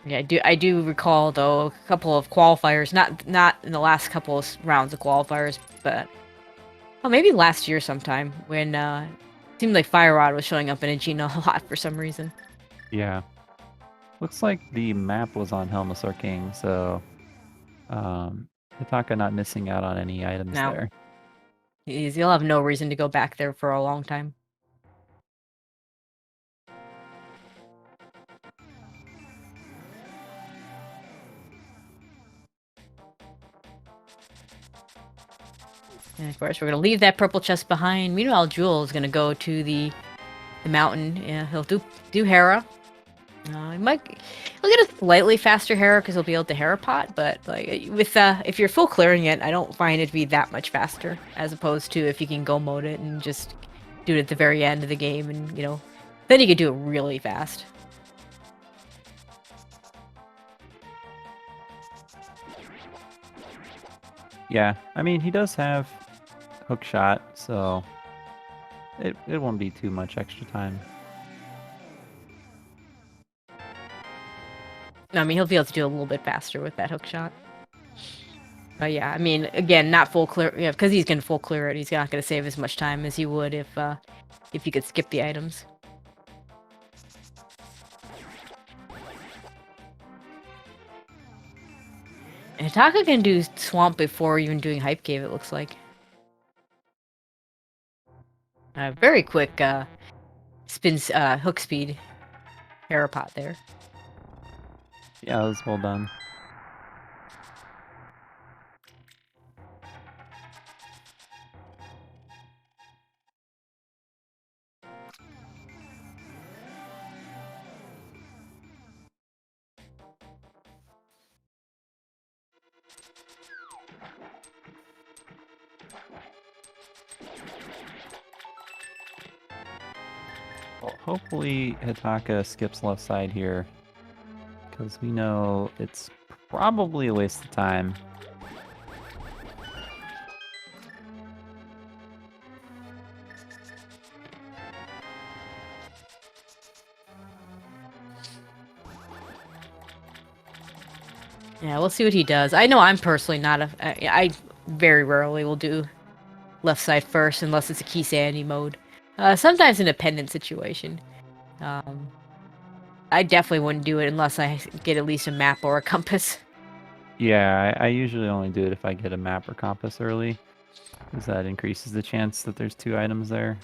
Yeah, I do recall though a couple of qualifiers, not in the last couple of rounds of qualifiers, but maybe last year sometime when it seemed like Fire Rod was showing up in a Gina a lot for some reason. Yeah. Looks like the map was on Helmasaur King, so Hitaka not missing out on any items Now, there. you'll have no reason to go back there for a long time. And of course, we're gonna leave that purple chest behind. Meanwhile, Jewel is gonna go to the mountain. Yeah, he'll do Hera. He'll get a slightly faster Hera because he'll be able to Hera pot, but like with if you're full clearing it, I don't find it to be that much faster as opposed to if you can go mode it and just do it at the very end of the game, and you know, then you can do it really fast. Yeah, I mean, he does have hook shot, so it won't be too much extra time. I mean, he'll be able to do a little bit faster with that hook shot. But yeah, I mean, again, not full clear. Yeah, because he's gonna full clear it. He's not gonna save as much time as he would if he could skip the items. And Hitaka can do Swamp before even doing Hype Cave, it looks like. Very quick hook speed Parapot there. Yeah, that was well done. Well, hopefully Hitaka skips left side here, because we know it's probably a waste of time. Yeah, we'll see what he does. I know I'm personally not I very rarely will do left side first unless it's a key sanity mode. Sometimes in a pendant situation. I definitely wouldn't do it unless I get at least a map or a compass. Yeah, I usually only do it if I get a map or compass early, because that increases the chance that there's 2 items there.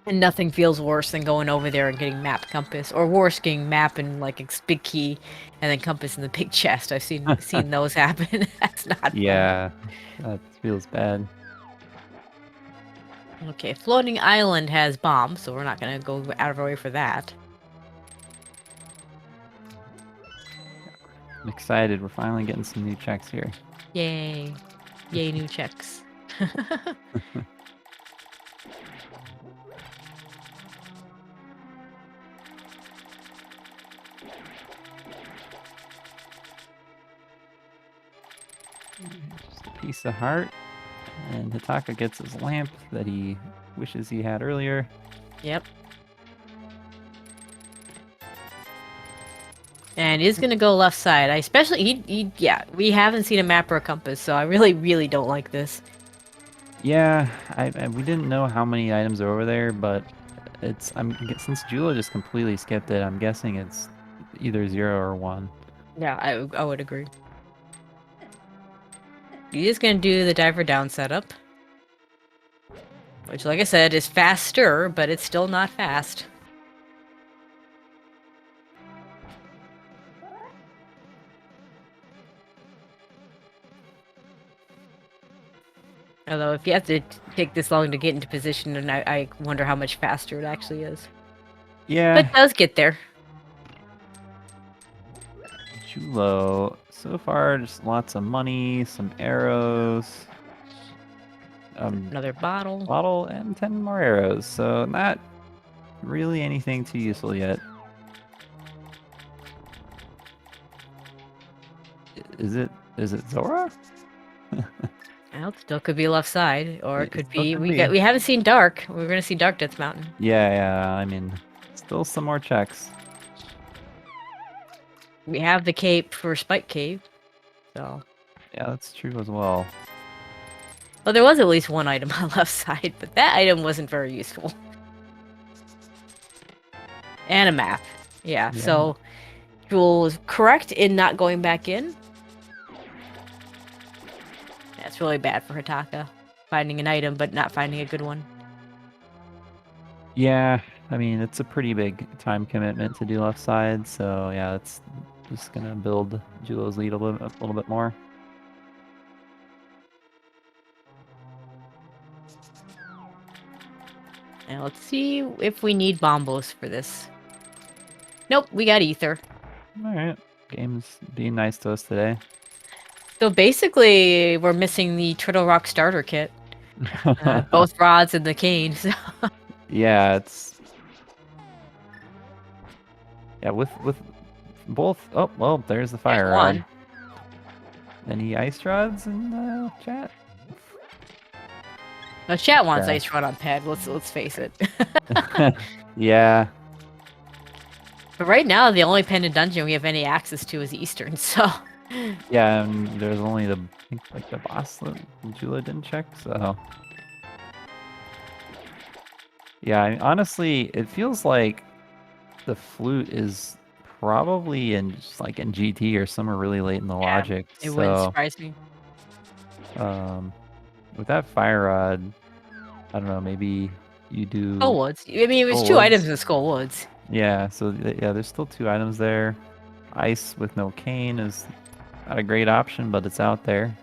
And nothing feels worse than going over there and getting map compass, or worse, getting map and like a big key, and then compass in the big chest. I've seen those happen. That's not fun. Yeah, that feels bad. Okay, floating island has bombs, so we're not gonna go out of our way for that. I'm excited. We're finally getting some new checks here. Yay! Yay, new checks. Just a piece of heart. And Hitaka gets his lamp that he wishes he had earlier. Yep. And he's gonna go left side. I especially yeah, we haven't seen a map or a compass, so I really don't like this. Yeah, we didn't know how many items are over there, but since Jula just completely skipped it, I'm guessing it's either 0 or 1. Yeah, I would agree. He's just gonna do the diver down setup. Which, like I said, is faster, but it's still not fast. Although, if you have to take this long to get into position, then I wonder how much faster it actually is. Yeah. But it does get there. Julo. So far, just lots of money, some arrows. Another bottle. Bottle and 10 more arrows. So not really anything too useful yet. Is it Zora? Well, it still could be left side, or it could be. Could We be. haven't seen Dark. We're gonna see Dark Death Mountain. Yeah. I mean, still some more checks. We have the cape for Spike Cave, so. Yeah, that's true as well. Well, there was at least one item on left side, but that item wasn't very useful. And a map. Yeah. So, Jewel was correct in not going back in. That's really bad for Hitaka. Finding an item, but not finding a good one. Yeah, I mean, it's a pretty big time commitment to do left side, so yeah, it's just gonna build Julo's lead a little bit more. Now let's see if we need bombos for this. Nope, we got ether. Alright, game's being nice to us today. So basically, we're missing the Turtle Rock starter kit. Both rods and the cane. So. Yeah, it's... Yeah, with both... Oh, well, there's the fire rod. Any ice rods in the chat? No, chat wants ice rod on pad, let's face it. Yeah. But right now, the only pendant dungeon we have any access to is Eastern, so... Yeah, and there's only the boss that Jula didn't check, so... Yeah, I mean, honestly, it feels like the flute is probably in GT or somewhere really late in the logic. It wouldn't surprise me. With that fire rod, I don't know, maybe you do... Skull Woods. I mean, it was 2 items in Skull Woods. Yeah, so yeah, there's still 2 items there. Ice with no cane is not a great option, but it's out there.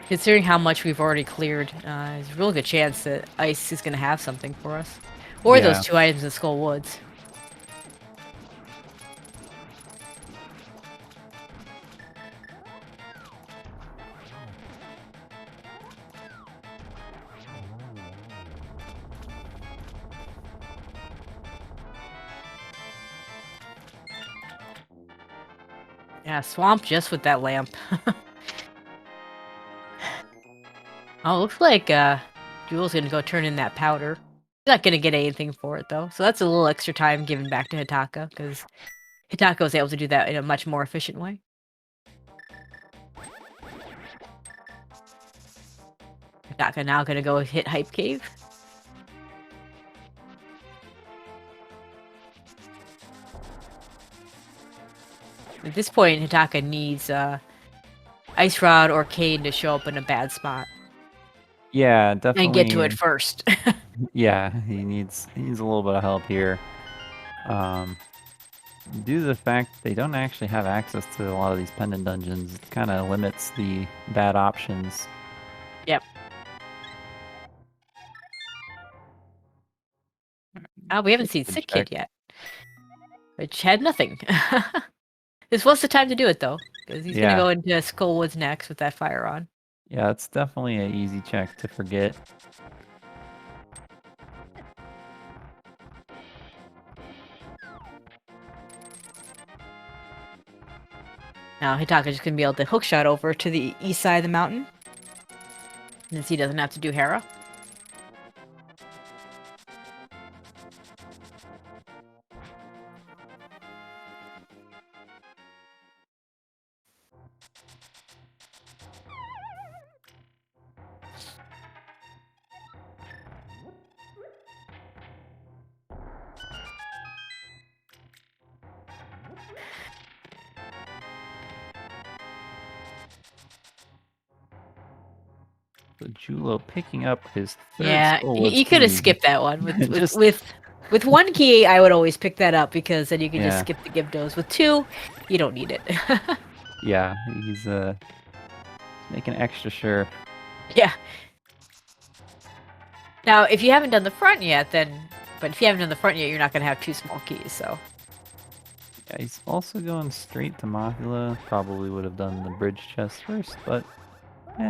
Considering how much we've already cleared, there's a real good chance that Ice is going to have something for us. Or those 2 items in Skull Woods. Yeah, swamp just with that lamp. Oh, looks like Jewel's gonna go turn in that powder. He's not gonna get anything for it though, so that's a little extra time given back to Hitaka, because Hitaka was able to do that in a much more efficient way. Hitaka now gonna go hit Hype Cave. At this point, Hitaka needs Ice Rod or Cane to show up in a bad spot. Yeah, definitely. And get to it first. Yeah, he needs a little bit of help here. Due to the fact they don't actually have access to a lot of these pendant dungeons, it kind of limits the bad options. Yep. We haven't seen Sick Kid yet. Which had nothing. This was the time to do it, though. Because he's going to go into Skull Woods next with that fire on. Yeah, it's definitely an easy check to forget. Now Hitaka's just going to be able to hookshot over to the east side of the mountain. Since he doesn't have to do Hera. So Julo picking up his third Yeah, Skullwoods you could have key. skipped that one Just with one key. I would always pick that up because then you could just yeah, skip the Gibdos. With two, you don't need it. yeah. He's making extra sure. Yeah. Now, if you haven't done the front yet, but if you haven't done the front yet, you're not gonna have two small keys. So Yeah, he's also going straight to Mothula. Probably would have done the bridge chest first, but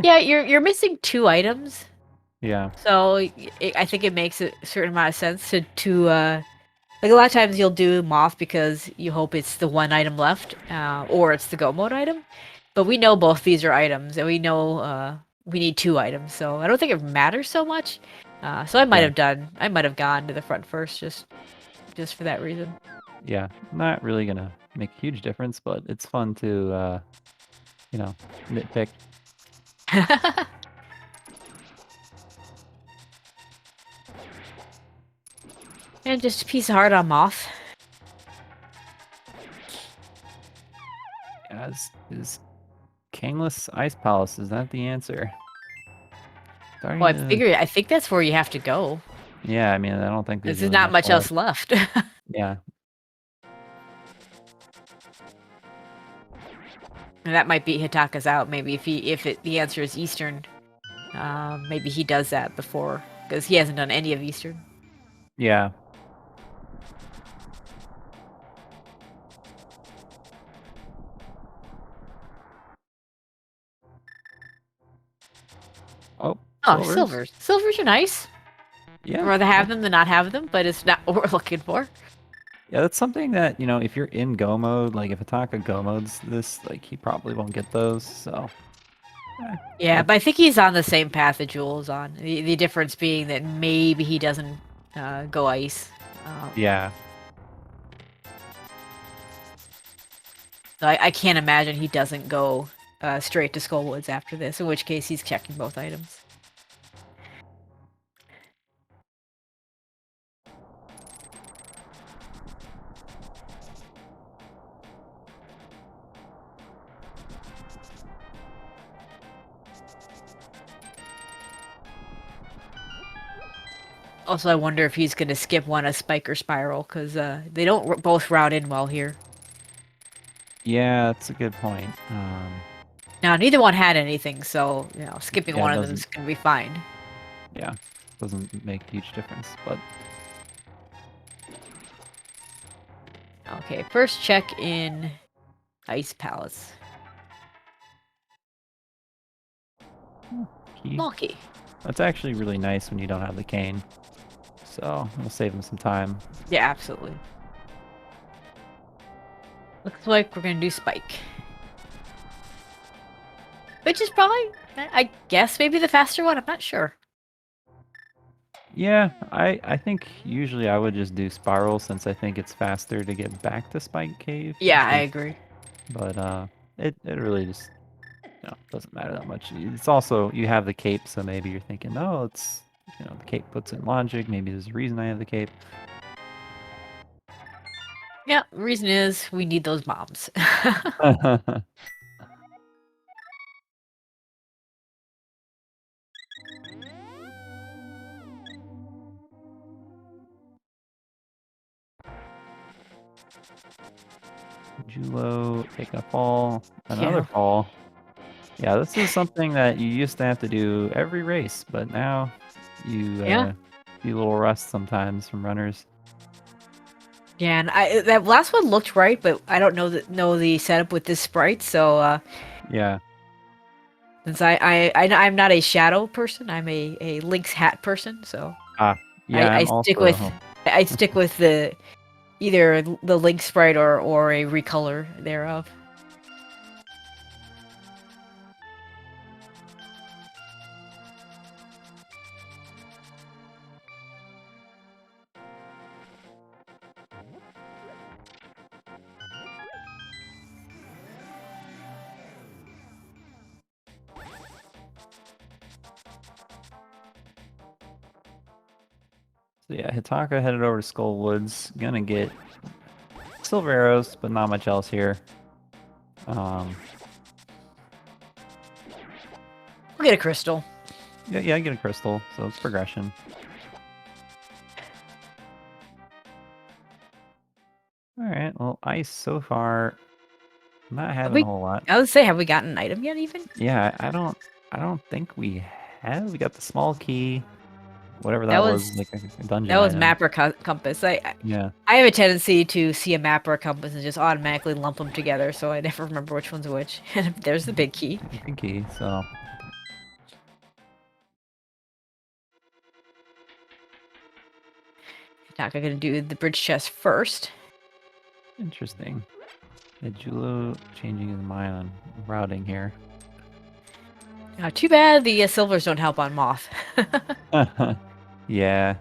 yeah, you're missing two items. yeah, So I think it makes a certain amount of sense to like a lot of times you'll do Moth because you hope it's the one item left, or it's the go mode item. But we know both these are items, and we know we need two items. So I don't think it matters so much. So I might have gone to the front first, just for that reason. yeah. Not really gonna make a huge difference, but it's fun to nitpick. And just a piece of heart on Moth. As is Kingless Ice Palace, is that the answer? Starting Well, to I think that's where you have to go. yeah, I mean I don't think there's There's really not much left. else left. Yeah. And that might be Hitaka's out. Maybe if the answer is Eastern, maybe he does that before because he hasn't done any of Eastern. Yeah. Oh, Oh, silvers. silvers are nice. Yeah. I'd rather have them than not have them, but it's not what we're looking for. Yeah, that's something that, if you're in Go mode, like if Ataka Go modes this, like he probably won't get those, so Yeah, but I think he's on the same path that Jules on. The difference being that maybe he doesn't go ice. yeah. So I can't imagine he doesn't go straight to Skullwoods after this, in which case he's checking both items. Also, I wonder if he's going to skip one a Spike or Spiral, because they don't both route in well here. Yeah, that's a good point. Now, neither one had anything, so, skipping Yeah, one it of them is going to be fine. Yeah, doesn't make a huge difference, but Okay, first check in Ice Palace. key. Small key. That's actually really nice when you don't have the cane. So we'll save him some time. Yeah, absolutely. Looks like we're going to do Spike. Which is probably, I guess, maybe the faster one. I'm not sure. Yeah, I think usually I would just do Spiral since I think it's faster to get back to Spike Cave. Yeah, I agree. But it really just doesn't matter that much. It's also you have the cape, so maybe you're thinking, oh, it's the cape puts in logic. Maybe there's a reason I have the cape. Yeah, the reason is we need those bombs. Julo taking a fall, another Yeah. fall. Yeah, this is something that you used to have to do every race, but now you do a little rust sometimes from runners. Yeah, and that last one looked right, but I don't know the setup with this sprite, so Yeah. since I'm not a shadow person, I'm a Link's hat person, so Yeah, I I'm stick also with the either the Link sprite or a recolor thereof. So yeah, Hitaka headed over to Skull Woods, gonna get silver arrows, but not much else here. We'll get a crystal. Yeah, I get a crystal, so it's progression. All right. Well, ice so far, not having a whole lot. I would say, have we gotten an item yet? Even? Yeah, I don't think we have. We got the small key, whatever That that was was, like a dungeon that was item. map or compass. Yeah. I have a tendency to see a map or a compass and just automatically lump them together, so I never remember which one's which. And there's the big key. Big key. So Attack, I'm gonna do the bridge chest first. interesting. Julo changing his mind on routing here. Too bad the silvers don't help on Moth. Yeah.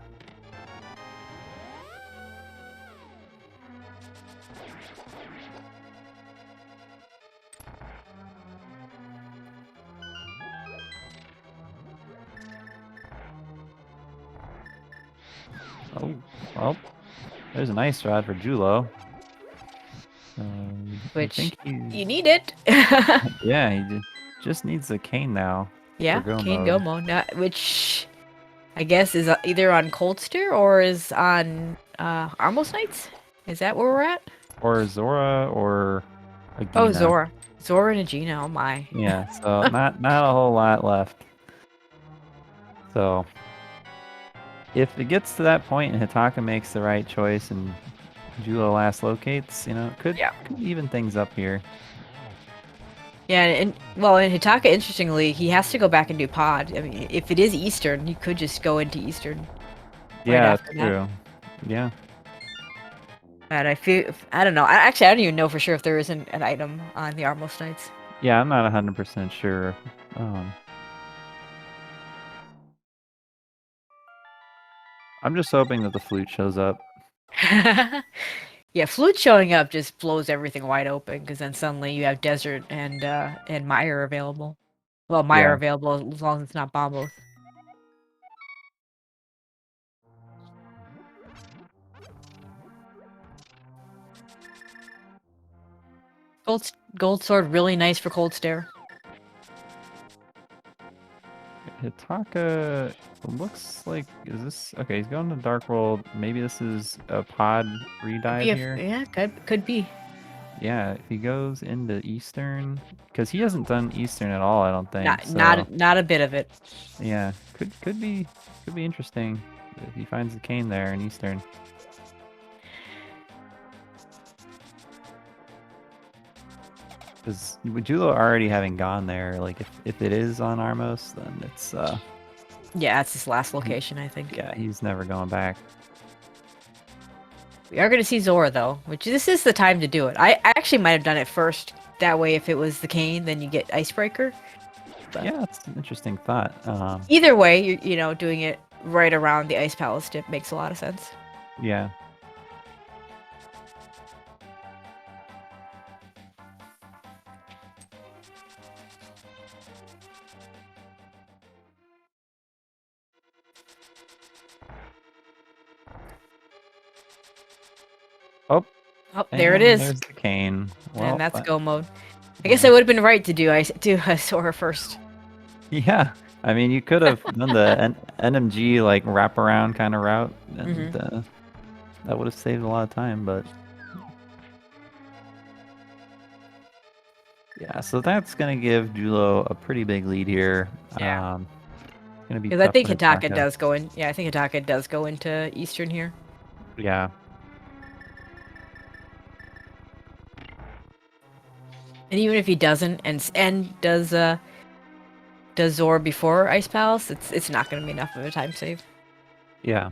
Oh, well, there's an ice rod for Julo. I Which think he's... you need it. Yeah, he just needs the cane now. Yeah, For go Cane mode. Go mode. Which I guess is either on Cold Stare or is on Armos Knights. Is that where we're at? Or Zora or Agina. Oh, Zora. Zora and Agina, oh my. Yeah, so not a whole lot left. So if it gets to that point and Hitaka makes the right choice and Julo last locates, you know, could even things up here. Yeah, and well, in Hitaka, interestingly, he has to go back and do pod. I mean, if it is Eastern, you could just go into Eastern. Yeah, after that's true. Yeah. And I don't know. I don't even know for sure if there isn't an item on the Armos Knights. Yeah, I'm not 100% sure. I'm just hoping that the flute shows up. Yeah, flute showing up just blows everything wide open because then suddenly you have desert and mire available. Well, mire available as long as it's not bombos. Gold sword really nice for cold stare. Hitaka looks like, is this okay? He's going to Dark World. Maybe this is a pod redive here. Yeah, could be. Yeah, if he goes into Eastern, because he hasn't done Eastern at all, I don't think. Not a bit of it. Yeah, could be interesting if he finds the cane there in Eastern. Because Julo already having gone there, like if it is on Armos, then it's yeah, it's his last location, I think. Yeah, he's never going back. We are going to see Zora though, which this is the time to do it. I actually might have done it first. That way, if it was the cane, then you get Icebreaker. But yeah, that's an interesting thought. Either way, you know, doing it right around the Ice Palace tip makes a lot of sense. Yeah. Oh, there it is. There's the cane. Well, and that's go mode. I guess I would have been right to do Sora first. Yeah, I mean, you could have done the NMG like wraparound kind of route, and that would have saved a lot of time. But yeah, so that's gonna give Julo a pretty big lead here. Yeah. Gonna be. Because I think Hitaka does go in. Yeah, I think Hitaka does go into Eastern here. Yeah. And even if he doesn't, and does Zora before Ice Palace, it's not going to be enough of a time save. Yeah.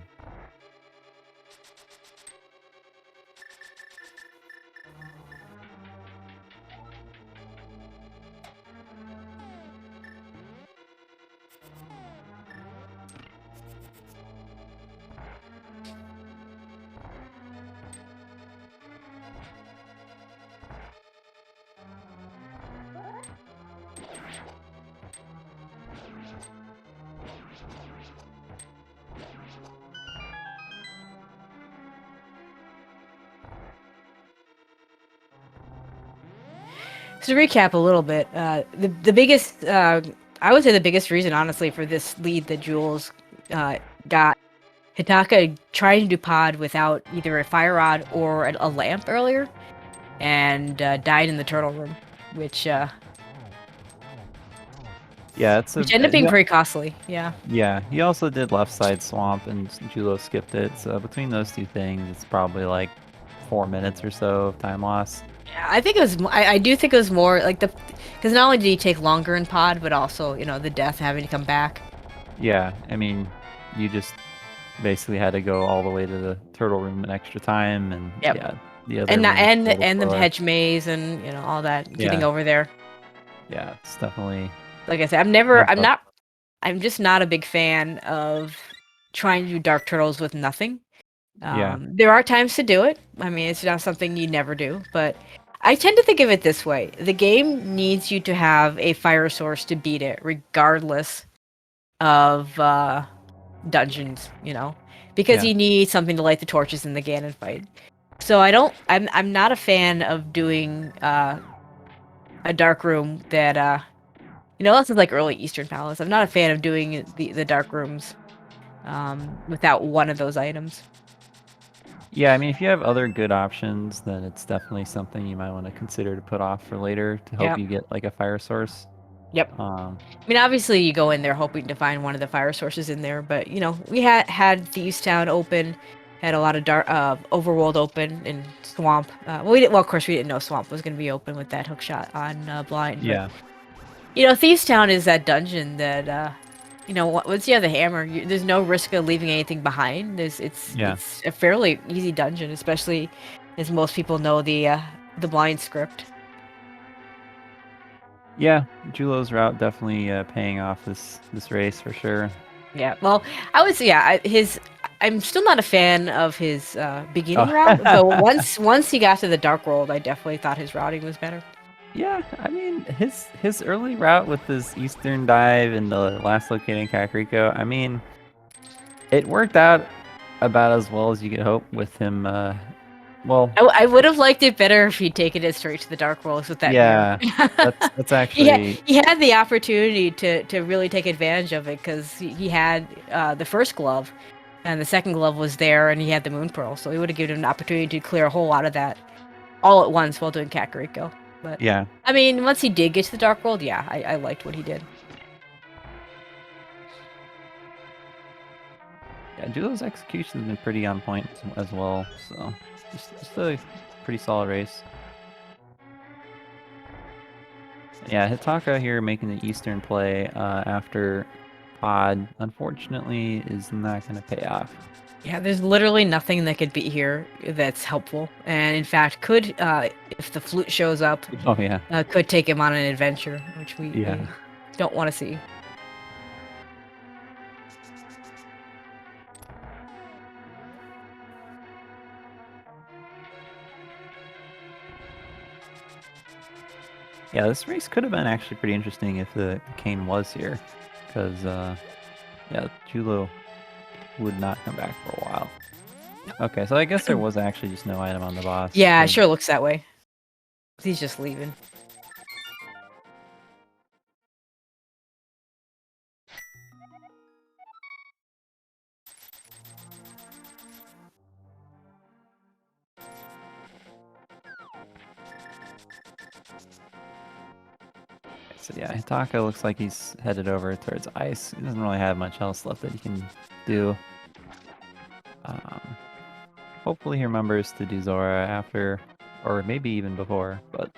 So to recap a little bit, the biggest I would say the biggest reason, honestly, for this lead that Jules got Hitaka trying to do pod without either a fire rod or a lamp earlier, and died in the turtle room, which Yeah, it's ended up being very costly. Yeah. Yeah, he also did left side swamp, and Julo skipped it. So between those two things, it's probably like 4 minutes or so of time loss. Yeah, I think it was. I do think it was more like because not only did he take longer in pod, but also the death having to come back. Yeah, I mean, you just basically had to go all the way to the turtle room an extra time, and Yep. yeah, the other And room and the hedge maze and all that getting over there. Yeah, it's definitely. Like I said, I'm just not a big fan of trying to do dark turtles with nothing. There are times to do it. I mean, it's not something you never do, but I tend to think of it this way. The game needs you to have a fire source to beat it, regardless of dungeons, because you need something to light the torches in the Ganon fight. So I'm not a fan of doing a dark room that this is like early Eastern Palace. I'm not a fan of doing the dark rooms without one of those items. Yeah, I mean, if you have other good options, then it's definitely something you might want to consider to put off for later to help you get like a fire source. Yep. I mean, obviously, you go in there hoping to find one of the fire sources in there, but we had Thieves Town open, had a lot of dark Overworld open, and Swamp. Well, of course, we didn't know Swamp was going to be open with that hook shot on Blind. Yeah. But, Thieves Town is that dungeon that once you have the hammer, there's no risk of leaving anything behind. It's a fairly easy dungeon, especially as most people know the Blind script. Yeah, Julo's route definitely paying off this race for sure. Yeah, well, I would say I'm still not a fan of his beginning route, but once he got to the Dark World, I definitely thought his routing was better. Yeah, I mean his early route with his Eastern dive and the last locating Kakariko, I mean, it worked out about as well as you could hope with him. Well, I would have liked it better if he'd taken it straight to the Dark Worlds with that. Yeah, that's actually. He had the opportunity to really take advantage of it because he had the first glove, and the second glove was there, and he had the Moon Pearl, so he would have given him an opportunity to clear a whole lot of that all at once while doing Kakariko. But yeah, I mean, once he did get to the Dark World, yeah, I liked what he did. Yeah, Julo's execution has been pretty on point as well, so just a pretty solid race. Yeah, Hitaka here making the Eastern play after pod, unfortunately, is not going to pay off. Yeah, there's literally nothing that could be here that's helpful, and in fact, could if the flute shows up, could take him on an adventure, which we don't want to see. Yeah, this race could have been actually pretty interesting if the Kane was here, because yeah, Julo would not come back for a while. Okay, so I guess there was actually just no item on the boss. Yeah, it sure looks that way. He's just leaving. So yeah, Hitaka looks like he's headed over towards ice. He doesn't really have much else left that he can do. Hopefully he remembers to do Zora after, or maybe even before, but...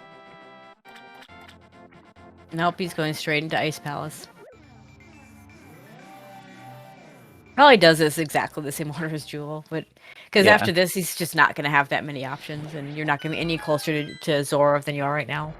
Nope, he's going straight into Ice Palace. Probably does this exactly the same order as Jewel, but because after this, he's just not going to have that many options, and you're not going to be any closer to Zora than you are right now.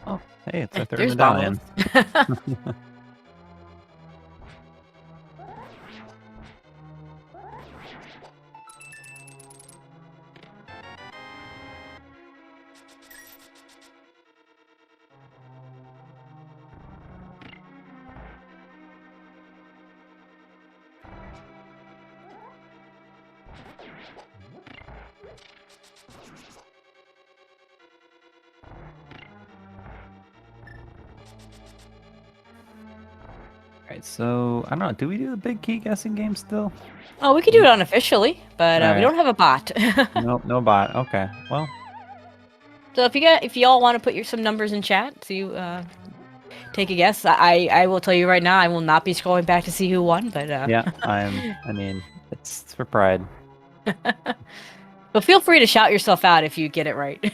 Oh, hey, it's our third medallion. Alright, so, I don't know, do we do the big key guessing game still? Oh, we could do it unofficially, but we Alright. don't have a bot. Nope, no bot. Okay, well. So if y'all want to put some numbers in chat, so you take a guess. I will tell you right now, I will not be scrolling back to see who won, but Yeah, I mean, it's for pride. But feel free to shout yourself out if you get it right.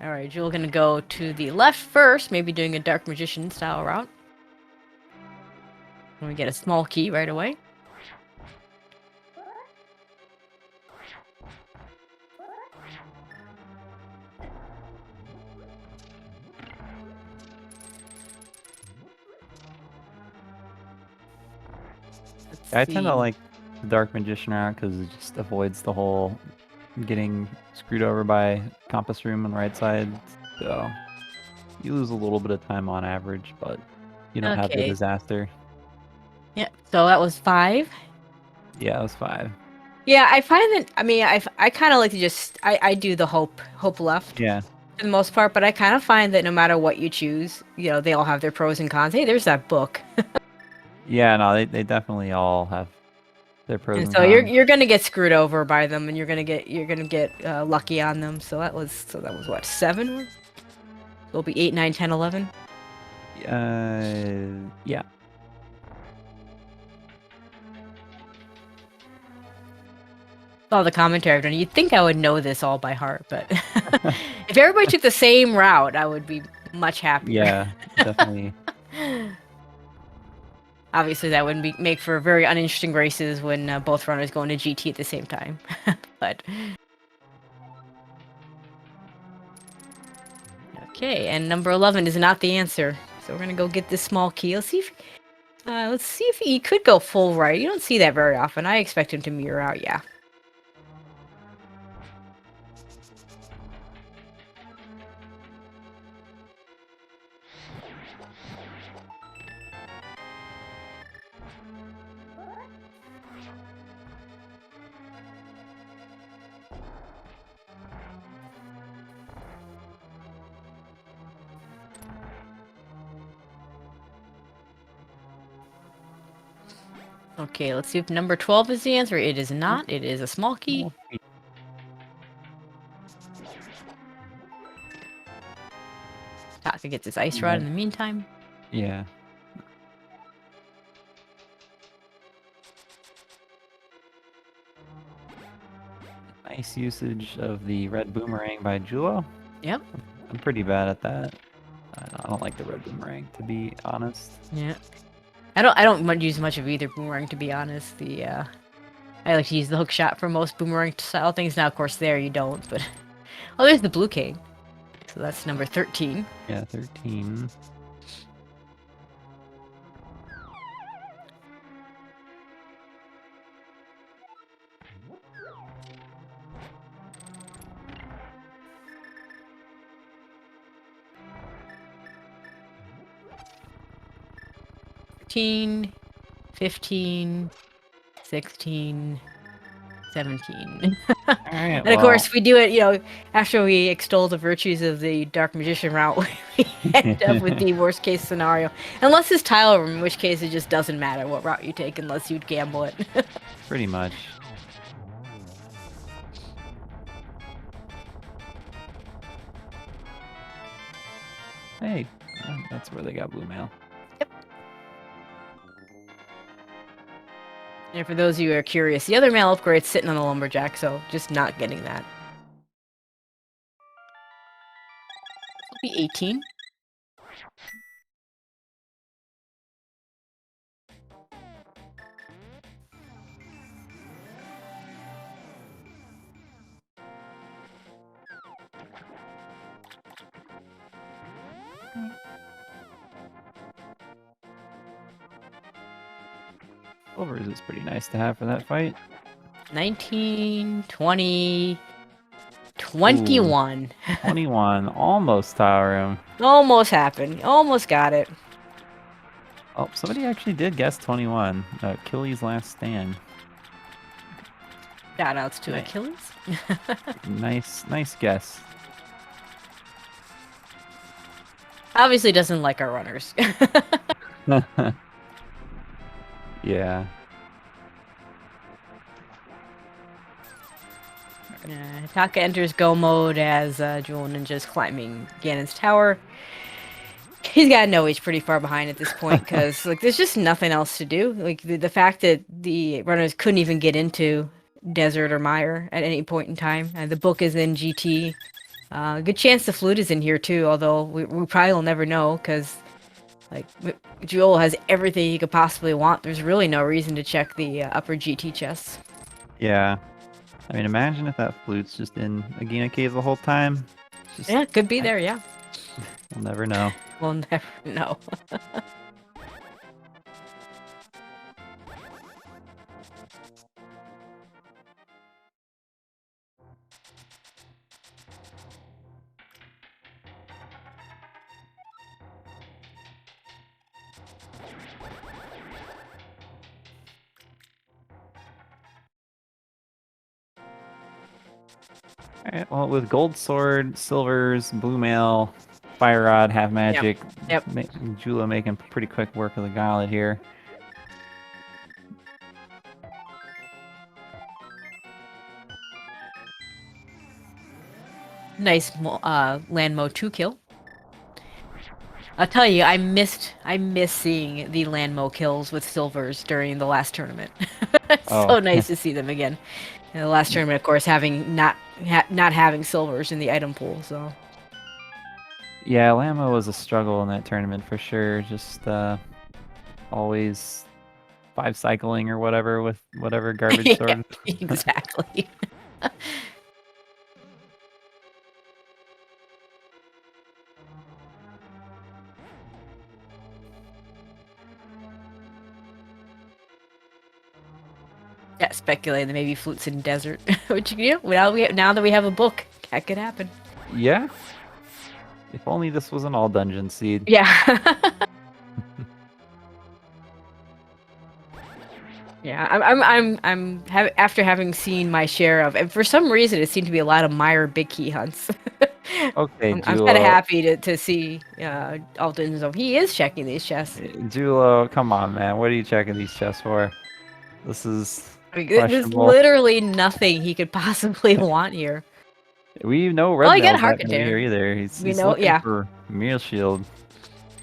Alright, Jewel gonna go to the left first, maybe doing a Dark Magician style route. And we get a small key right away. I tend to like the Dark Magician route because it just avoids the whole getting screwed over by compass room on the right side. So you lose a little bit of time on average, but you don't have the disaster. Yeah, so that was 5. Yeah, it was 5. Yeah, I find that, I mean, I kind of like to just, I do the hope left. Yeah. For the most part, but I kind of find that no matter what you choose, you know, they all have their pros and cons. Hey, there's that book. Yeah, no, they definitely all have their pros and so cons. you're gonna get screwed over by them, and you're gonna get lucky on them. So that was what, 7? It'll be 8, 9, 10, 11. Yeah. All the commentary I've done, you'd think I would know this all by heart, but if everybody took the same route, I would be much happier. Yeah, definitely. Obviously, that would make for very uninteresting races when both runners go into GT at the same time. But okay, and number 11 is not the answer, so we're gonna go get this small key. Let's see if he could go full right. You don't see that very often. I expect him to mirror out. Yeah. Okay, let's see if number 12 is the answer. It is not. It is a small key. Taka gets his ice rod in the meantime. Yeah. Nice usage of the red boomerang by Julo. Yep. I'm pretty bad at that. I don't like the red boomerang, to be honest. Yeah. I don't use much of either boomerang, to be honest. I like to use the hook shot for most boomerang style things. Now, of course, there you don't, but oh, there's the blue king. So that's number 13. Yeah, 13. $15, 15, 16, 17. And of course, we do it, you know, after we extol the virtues of the Dark Magician route, we end up with the worst case scenario. Unless it's tile room, in which case it just doesn't matter what route you take unless you gamble it. Pretty much. Hey, that's where they got blue mail. Yep. And for those of you who are curious, the other mail upgrade's sitting on the lumberjack, so just not getting that. It'll be 18. Silvers is pretty nice to have for that fight. 19, 20, 21. Ooh, 21, almost tile room. Almost happened. Almost got it. Oh, somebody actually did guess 21. Achilles' Last Stand. Shout outs to Nice. Achilles. Nice guess. Obviously doesn't like our runners. Yeah. Taka enters go mode as Jewel Ninja's climbing Ganon's tower. He's got to know he's pretty far behind at this point because like there's just nothing else to do. Like the fact that the runners couldn't even get into desert or mire at any point in time. The book is in GT. Good chance the flute is in here too, although we probably will never know because like Jewel has everything he could possibly want. There's really no reason to check the upper GT chests. Yeah. I mean, imagine if that flute's just in Agena Cave the whole time. Yeah, could be there, yeah. We'll never know. We'll never know. Alright, well, with Gold Sword, Silvers, Blue Mail, Fire Rod, Half Magic, Yep. Jula making pretty quick work of the Gauntlet here. Nice Landmo 2 kill. I'll tell you, I miss seeing the Landmo kills with Silvers during the last tournament. It's so nice to see them again. And the last tournament, of course, having not having Silvers in the item pool, so. Yeah, Lamo was a struggle in that tournament for sure. Just always 5 cycling or whatever with whatever garbage sword. Exactly. Yeah, speculating that maybe Flute's in desert. Which, you know, now that we have a book, that could happen. Yeah. If only this was an all dungeon seed. Yeah. Yeah, after having seen my share of, and for some reason it seemed to be a lot of Meyer big key hunts. Okay, I'm kind of happy to see Alton. So he is checking these chests. Julo, come on, man. What are you checking these chests for? This is there's literally nothing he could possibly want here. We know Red he got a Mail's heart not gonna be here either. He's looking for Mirror Shield.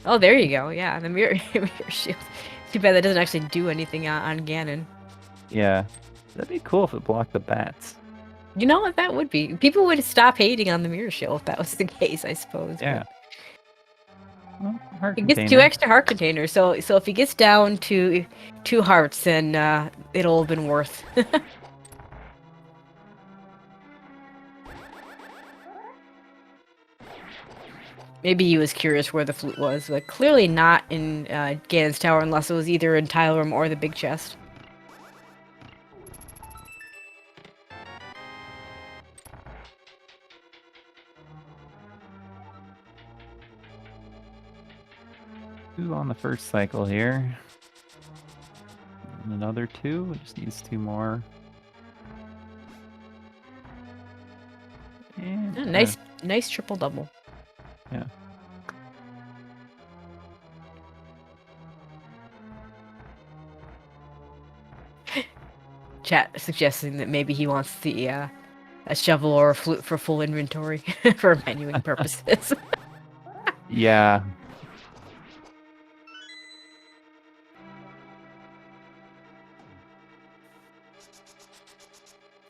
Oh, there you go. Yeah, the mirror shield. Too bad that doesn't actually do anything on Ganon. Yeah, that'd be cool if it blocked the bats. You know what that would be? People would stop hating on the mirror shield if that was the case, I suppose. Yeah. Well, he gets 2 extra heart containers, so if he gets down to 2 hearts, then it'll have been worth. Maybe he was curious where the flute was, but clearly not in Ganon's tower unless it was either in Tile Room or the big chest. Two on the first cycle here. And another 2. It just needs 2 more. And, nice triple double. Yeah. Chat suggesting that maybe he wants the a shovel or a flute for full inventory for menuing purposes. Yeah.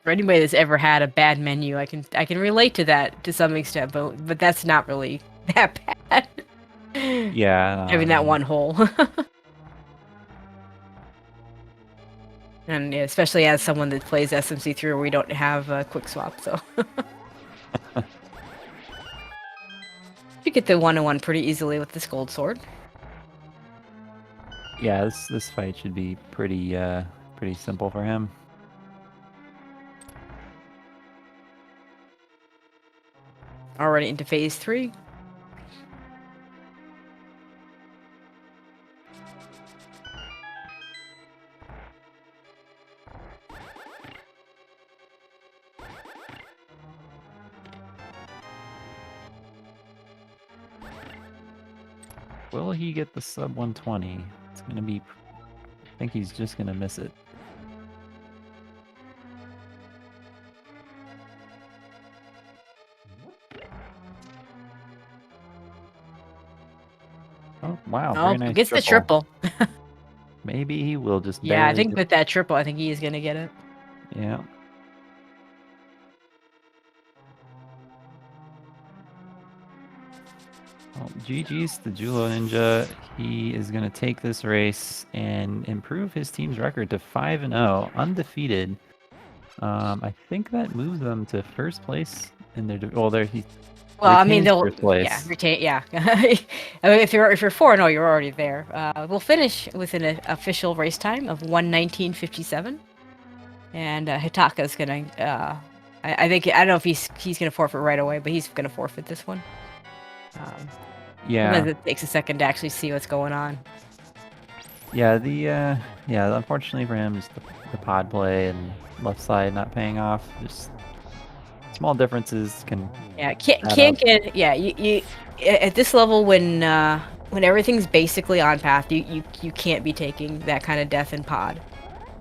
For anybody that's ever had a bad menu, I can relate to that to some extent, but that's not really that bad. Yeah. Having that one hole. And especially as someone that plays SMC3 where we don't have a quick swap, so. You get the 1-on-1 pretty easily with this gold sword. Yeah, this fight should be pretty simple for him. Already into phase 3. Will he get the sub 120? It's gonna be. I think he's just gonna miss it. Oh wow! Oh, Very nice gets the triple. Maybe he will just Yeah, I barely think with that triple, I think he is gonna get it. Yeah. Well, GG's to Julo Ninja. He is going to take this race and improve his team's record to 5-0, undefeated. I think that moves them to first place in their. Well, he Well, I mean, retains they'll first place. yeah retain. Yeah, I mean, if you're 4-0, you're already there. We'll finish with an official race time of 1:19:57, and Hitaka's gonna. I think I don't know if he's gonna forfeit right away, but he's gonna forfeit this one. Yeah. Sometimes it takes a second to actually see what's going on. Yeah, unfortunately for him, just the pod play and left side not paying off. Just small differences can. Yeah, can't get. Yeah, you at this level when everything's basically on path, you can't be taking that kind of death in pod.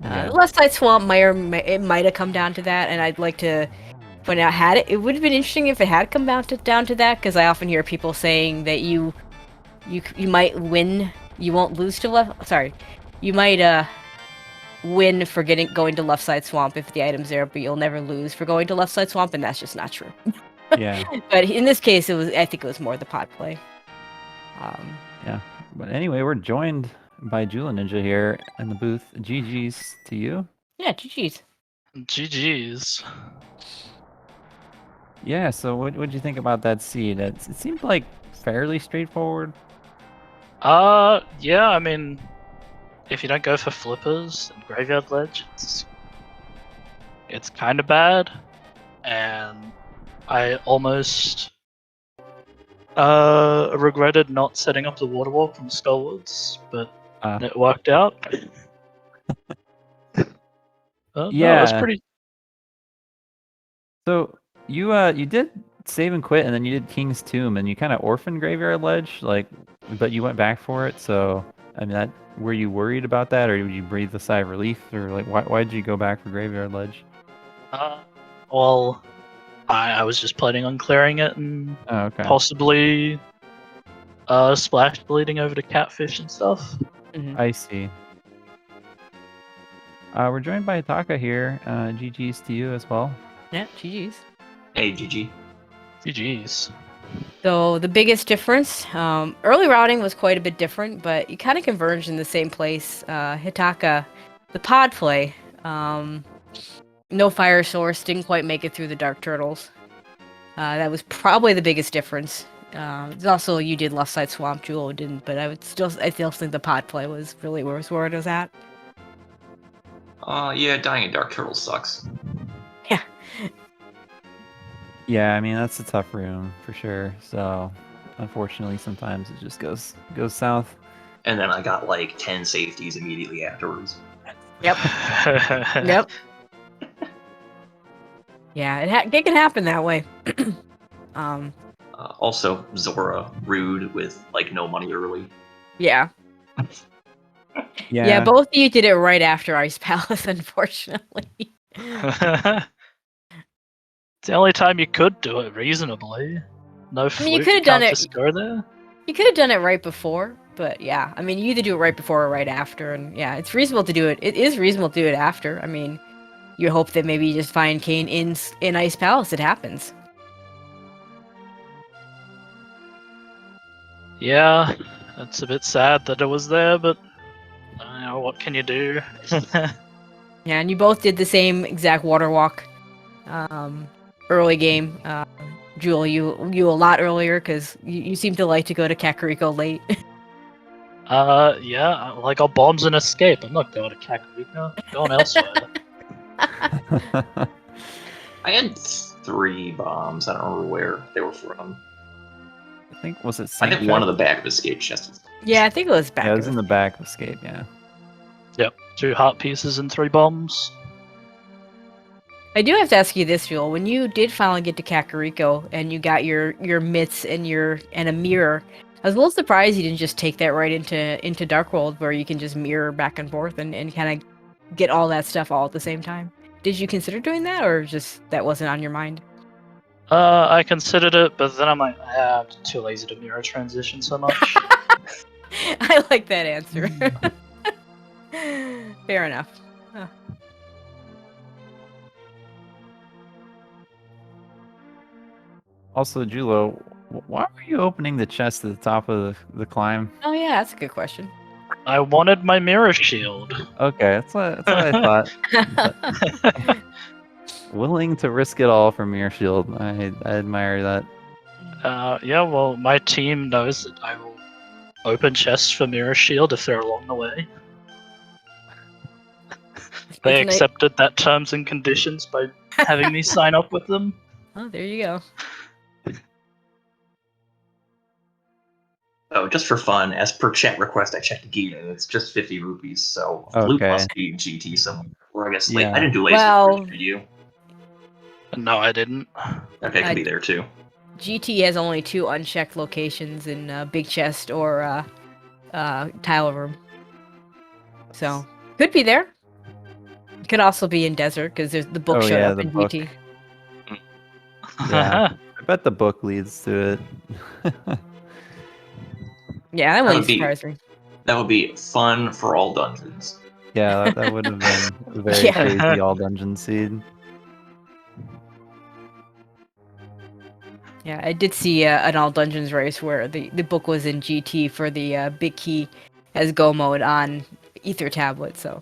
Yeah. Left side swamp it might have come down to that, and I'd like to point out it would have been interesting if it had come down to that, because I often hear people saying that you might win, you won't lose to left. Sorry, you might win for going to left side swamp if the item's there, but you'll never lose for going to left side swamp, and that's just not true. Yeah. But in this case, I think it was more the pod play. Yeah. But anyway, we're joined by Jula Ninja here in the booth. GG's to you. Yeah, GG's. GG's. Yeah, so what'd you think about that seed? It seemed like fairly straightforward. Yeah, I mean, if you don't go for flippers and graveyard ledge, it's kind of bad, and I almost regretted not setting up the water walk from Skullwoods, but it worked out. Yeah, it was pretty. So you did save and quit, and then you did King's Tomb, and you kind of orphaned Graveyard Ledge, but you went back for it. So I mean, were you worried about that, or did you breathe a sigh of relief, or why did you go back for Graveyard Ledge? Well, I was just planning on clearing it and possibly splash bleeding over to catfish and stuff. Mm-hmm. I see. We're joined by Hitaka here. GG's to you as well. Yeah, GG's. Hey, GG. GG's. So the biggest difference, early routing was quite a bit different, but you kind of converged in the same place. Hitaka, the pod play, no fire source, didn't quite make it through the Dark Turtles. That was probably the biggest difference. Also, you did left side swamp, Jewel didn't, but I still think the pod play was really where it was at. Yeah, dying in Dark Turtles sucks. Yeah. Yeah, I mean that's a tough room for sure. So, unfortunately, sometimes it just goes south. And then I got like 10 safeties immediately afterwards. Yep. Yep. Yeah, it can happen that way. Also, Zora rude with like no money early. Yeah. Yeah, both of you did it right after Ice Palace, unfortunately. It's the only time you could do it reasonably. No fluke, you could have done it. Just go there. You could have done it right before, but yeah, I mean, you either do it right before or right after, and yeah, it's reasonable to do it. It is reasonable to do it after. I mean, you hope that maybe you just find Kane in Ice Palace. It happens. Yeah, it's a bit sad that it was there, but what can you do? Yeah, and you both did the same exact water walk. Early game. Jewel, you a lot earlier because you seem to like to go to Kakariko late. Yeah, I got bombs and escape. I'm not going to Kakariko. I'm going elsewhere. I had 3 bombs. I don't remember where they were from. I think one of the back of escape chests. Yeah, I think it was back. Yeah, it was in the back of escape. Yeah. Yep, 2 heart pieces and 3 bombs. I do have to ask you this, Jewel. When you did finally get to Kakariko and you got your mitts and a mirror, I was a little surprised you didn't just take that right into Dark World, where you can just mirror back and forth and kind of get all that stuff all at the same time. Did you consider doing that, or just that wasn't on your mind? I considered it, but then I'm like, I'm too lazy to mirror transition so much. I like that answer. Fair enough. Huh. Also, Julo, why were you opening the chest at the top of the climb? Oh yeah, that's a good question. I wanted my mirror shield. Okay, that's what I thought. Willing to risk it all for Mirror Shield. I admire that. Yeah, well, my team knows that I will open chests for mirror shield if they're along the way. They accepted that terms and conditions by having me sign up with them. Oh, there you go. Oh, just for fun, as per chat request, I checked the gear and it's just 50 rupees, so Flute must be GT somewhere. Or I guess I didn't do laser did you? No, I didn't. Okay, it could be there too. GT has only 2 unchecked locations in Big Chest or Tile Room. So, could be there. It could also be in Desert, because there's the book showed up in book. GT. Yeah, I bet the book leads to it. Yeah, that wouldn't surprise me. That would be fun for all dungeons. Yeah, that would have been a very crazy all dungeon seed. Yeah, I did see an all dungeons race where the book was in GT for the big key as Go mode on Ether tablet, so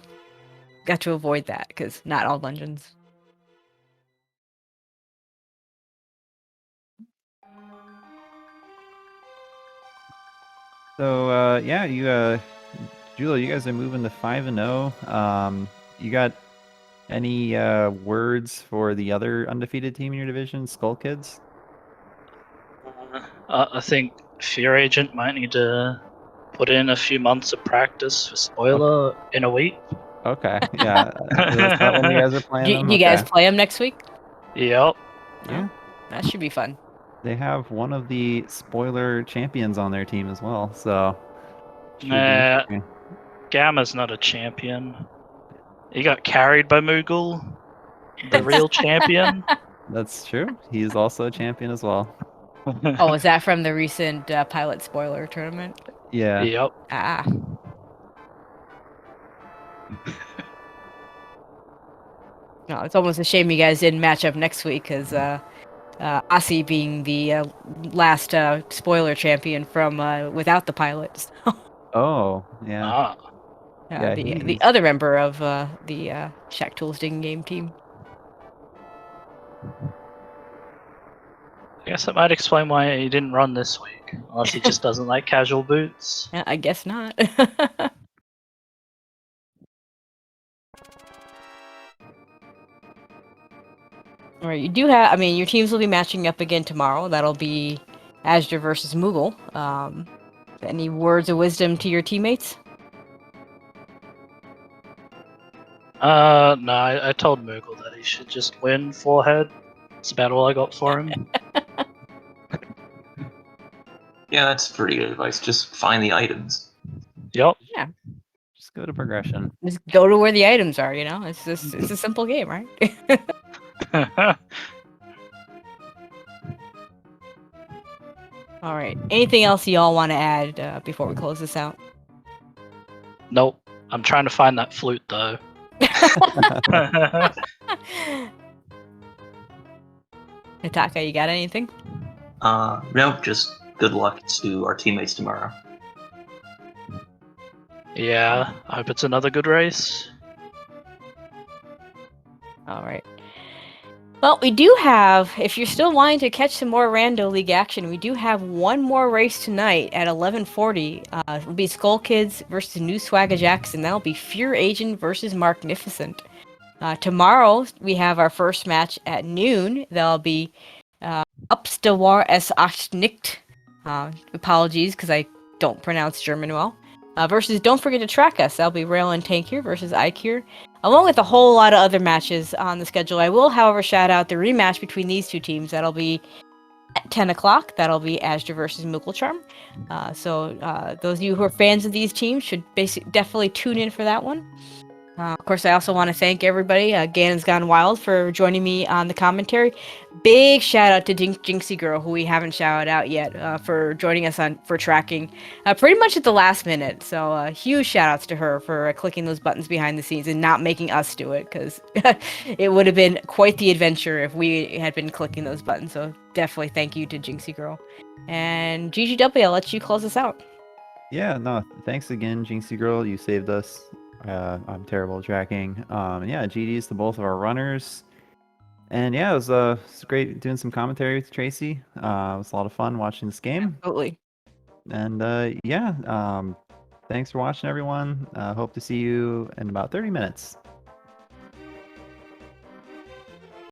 got to avoid that because not all dungeons. So yeah, Julo, you guys are moving to 5-0. You got any words for the other undefeated team in your division, Skull Kids? I think Fear Agent might need to put in a few months of practice for spoiler in a week. Okay, yeah. That's not when you guys are playing them? You guys play them next week? Yep. Yeah. That should be fun. They have one of the spoiler champions on their team as well, so... Gamma's not a champion. He got carried by Moogle, the real champion. That's true. He's also a champion as well. Oh, is that from the recent pilot spoiler tournament? Yeah. Yep. Ah. No, it's almost a shame you guys didn't match up next week, because Asi being the last spoiler champion from without the pilot. Oh, yeah. The other member of the Shaktool's Digging Game team. I guess that might explain why he didn't run this week. Unless he just doesn't like casual boots. Yeah, I guess not. Alright, you do have... I mean, your teams will be matching up again tomorrow. That'll be Azure versus Moogle. Any words of wisdom to your teammates? No, I told Moogle that he should just win forehead. That's about all I got for him. Yeah, that's pretty good advice. Just find the items. Yep. Yeah. Just go to progression. Just go to where the items are, you know? It's a simple game, right? Alright. Anything else y'all want to add before we close this out? Nope. I'm trying to find that flute, though. Hitaka, you got anything? No, just good luck to our teammates tomorrow. Yeah, I hope it's another good race. Alright. Well, we do have, if you're still wanting to catch some more Rando League action, we do have one more race tonight at 11:40. It'll be Skull Kids versus New Swagga Jackson. That'll be Fear Agent versus Magnificent. Tomorrow, we have our first match at noon. That'll be Upstawar S. Achtnicht. Apologies, because I don't pronounce German well. Versus Don't Forget to Track Us. That'll be Rail and Tank here versus Ikir. Along with a whole lot of other matches on the schedule. I will, however, shout out the rematch between these two teams. That'll be at 10 o'clock. That'll be Astra versus Mogliacci. So those of you who are fans of these teams should definitely tune in for that one. Of course, I also want to thank everybody, Ganon's Gone Wild, for joining me on the commentary. Big shout out to Jinxie Girl, who we haven't shouted out yet, for joining us for tracking pretty much at the last minute. So huge shout outs to her for clicking those buttons behind the scenes and not making us do it, because it would have been quite the adventure if we had been clicking those buttons. So definitely thank you to Jinxie Girl. And GGW, I'll let you close us out. Yeah, no, thanks again, Jinxie Girl. You saved us. I'm terrible at tracking. Yeah, GDs to both of our runners. And yeah, it was great doing some commentary with Tracy. It was a lot of fun watching this game. Absolutely. And yeah, thanks for watching, everyone. Hope to see you in about 30 minutes.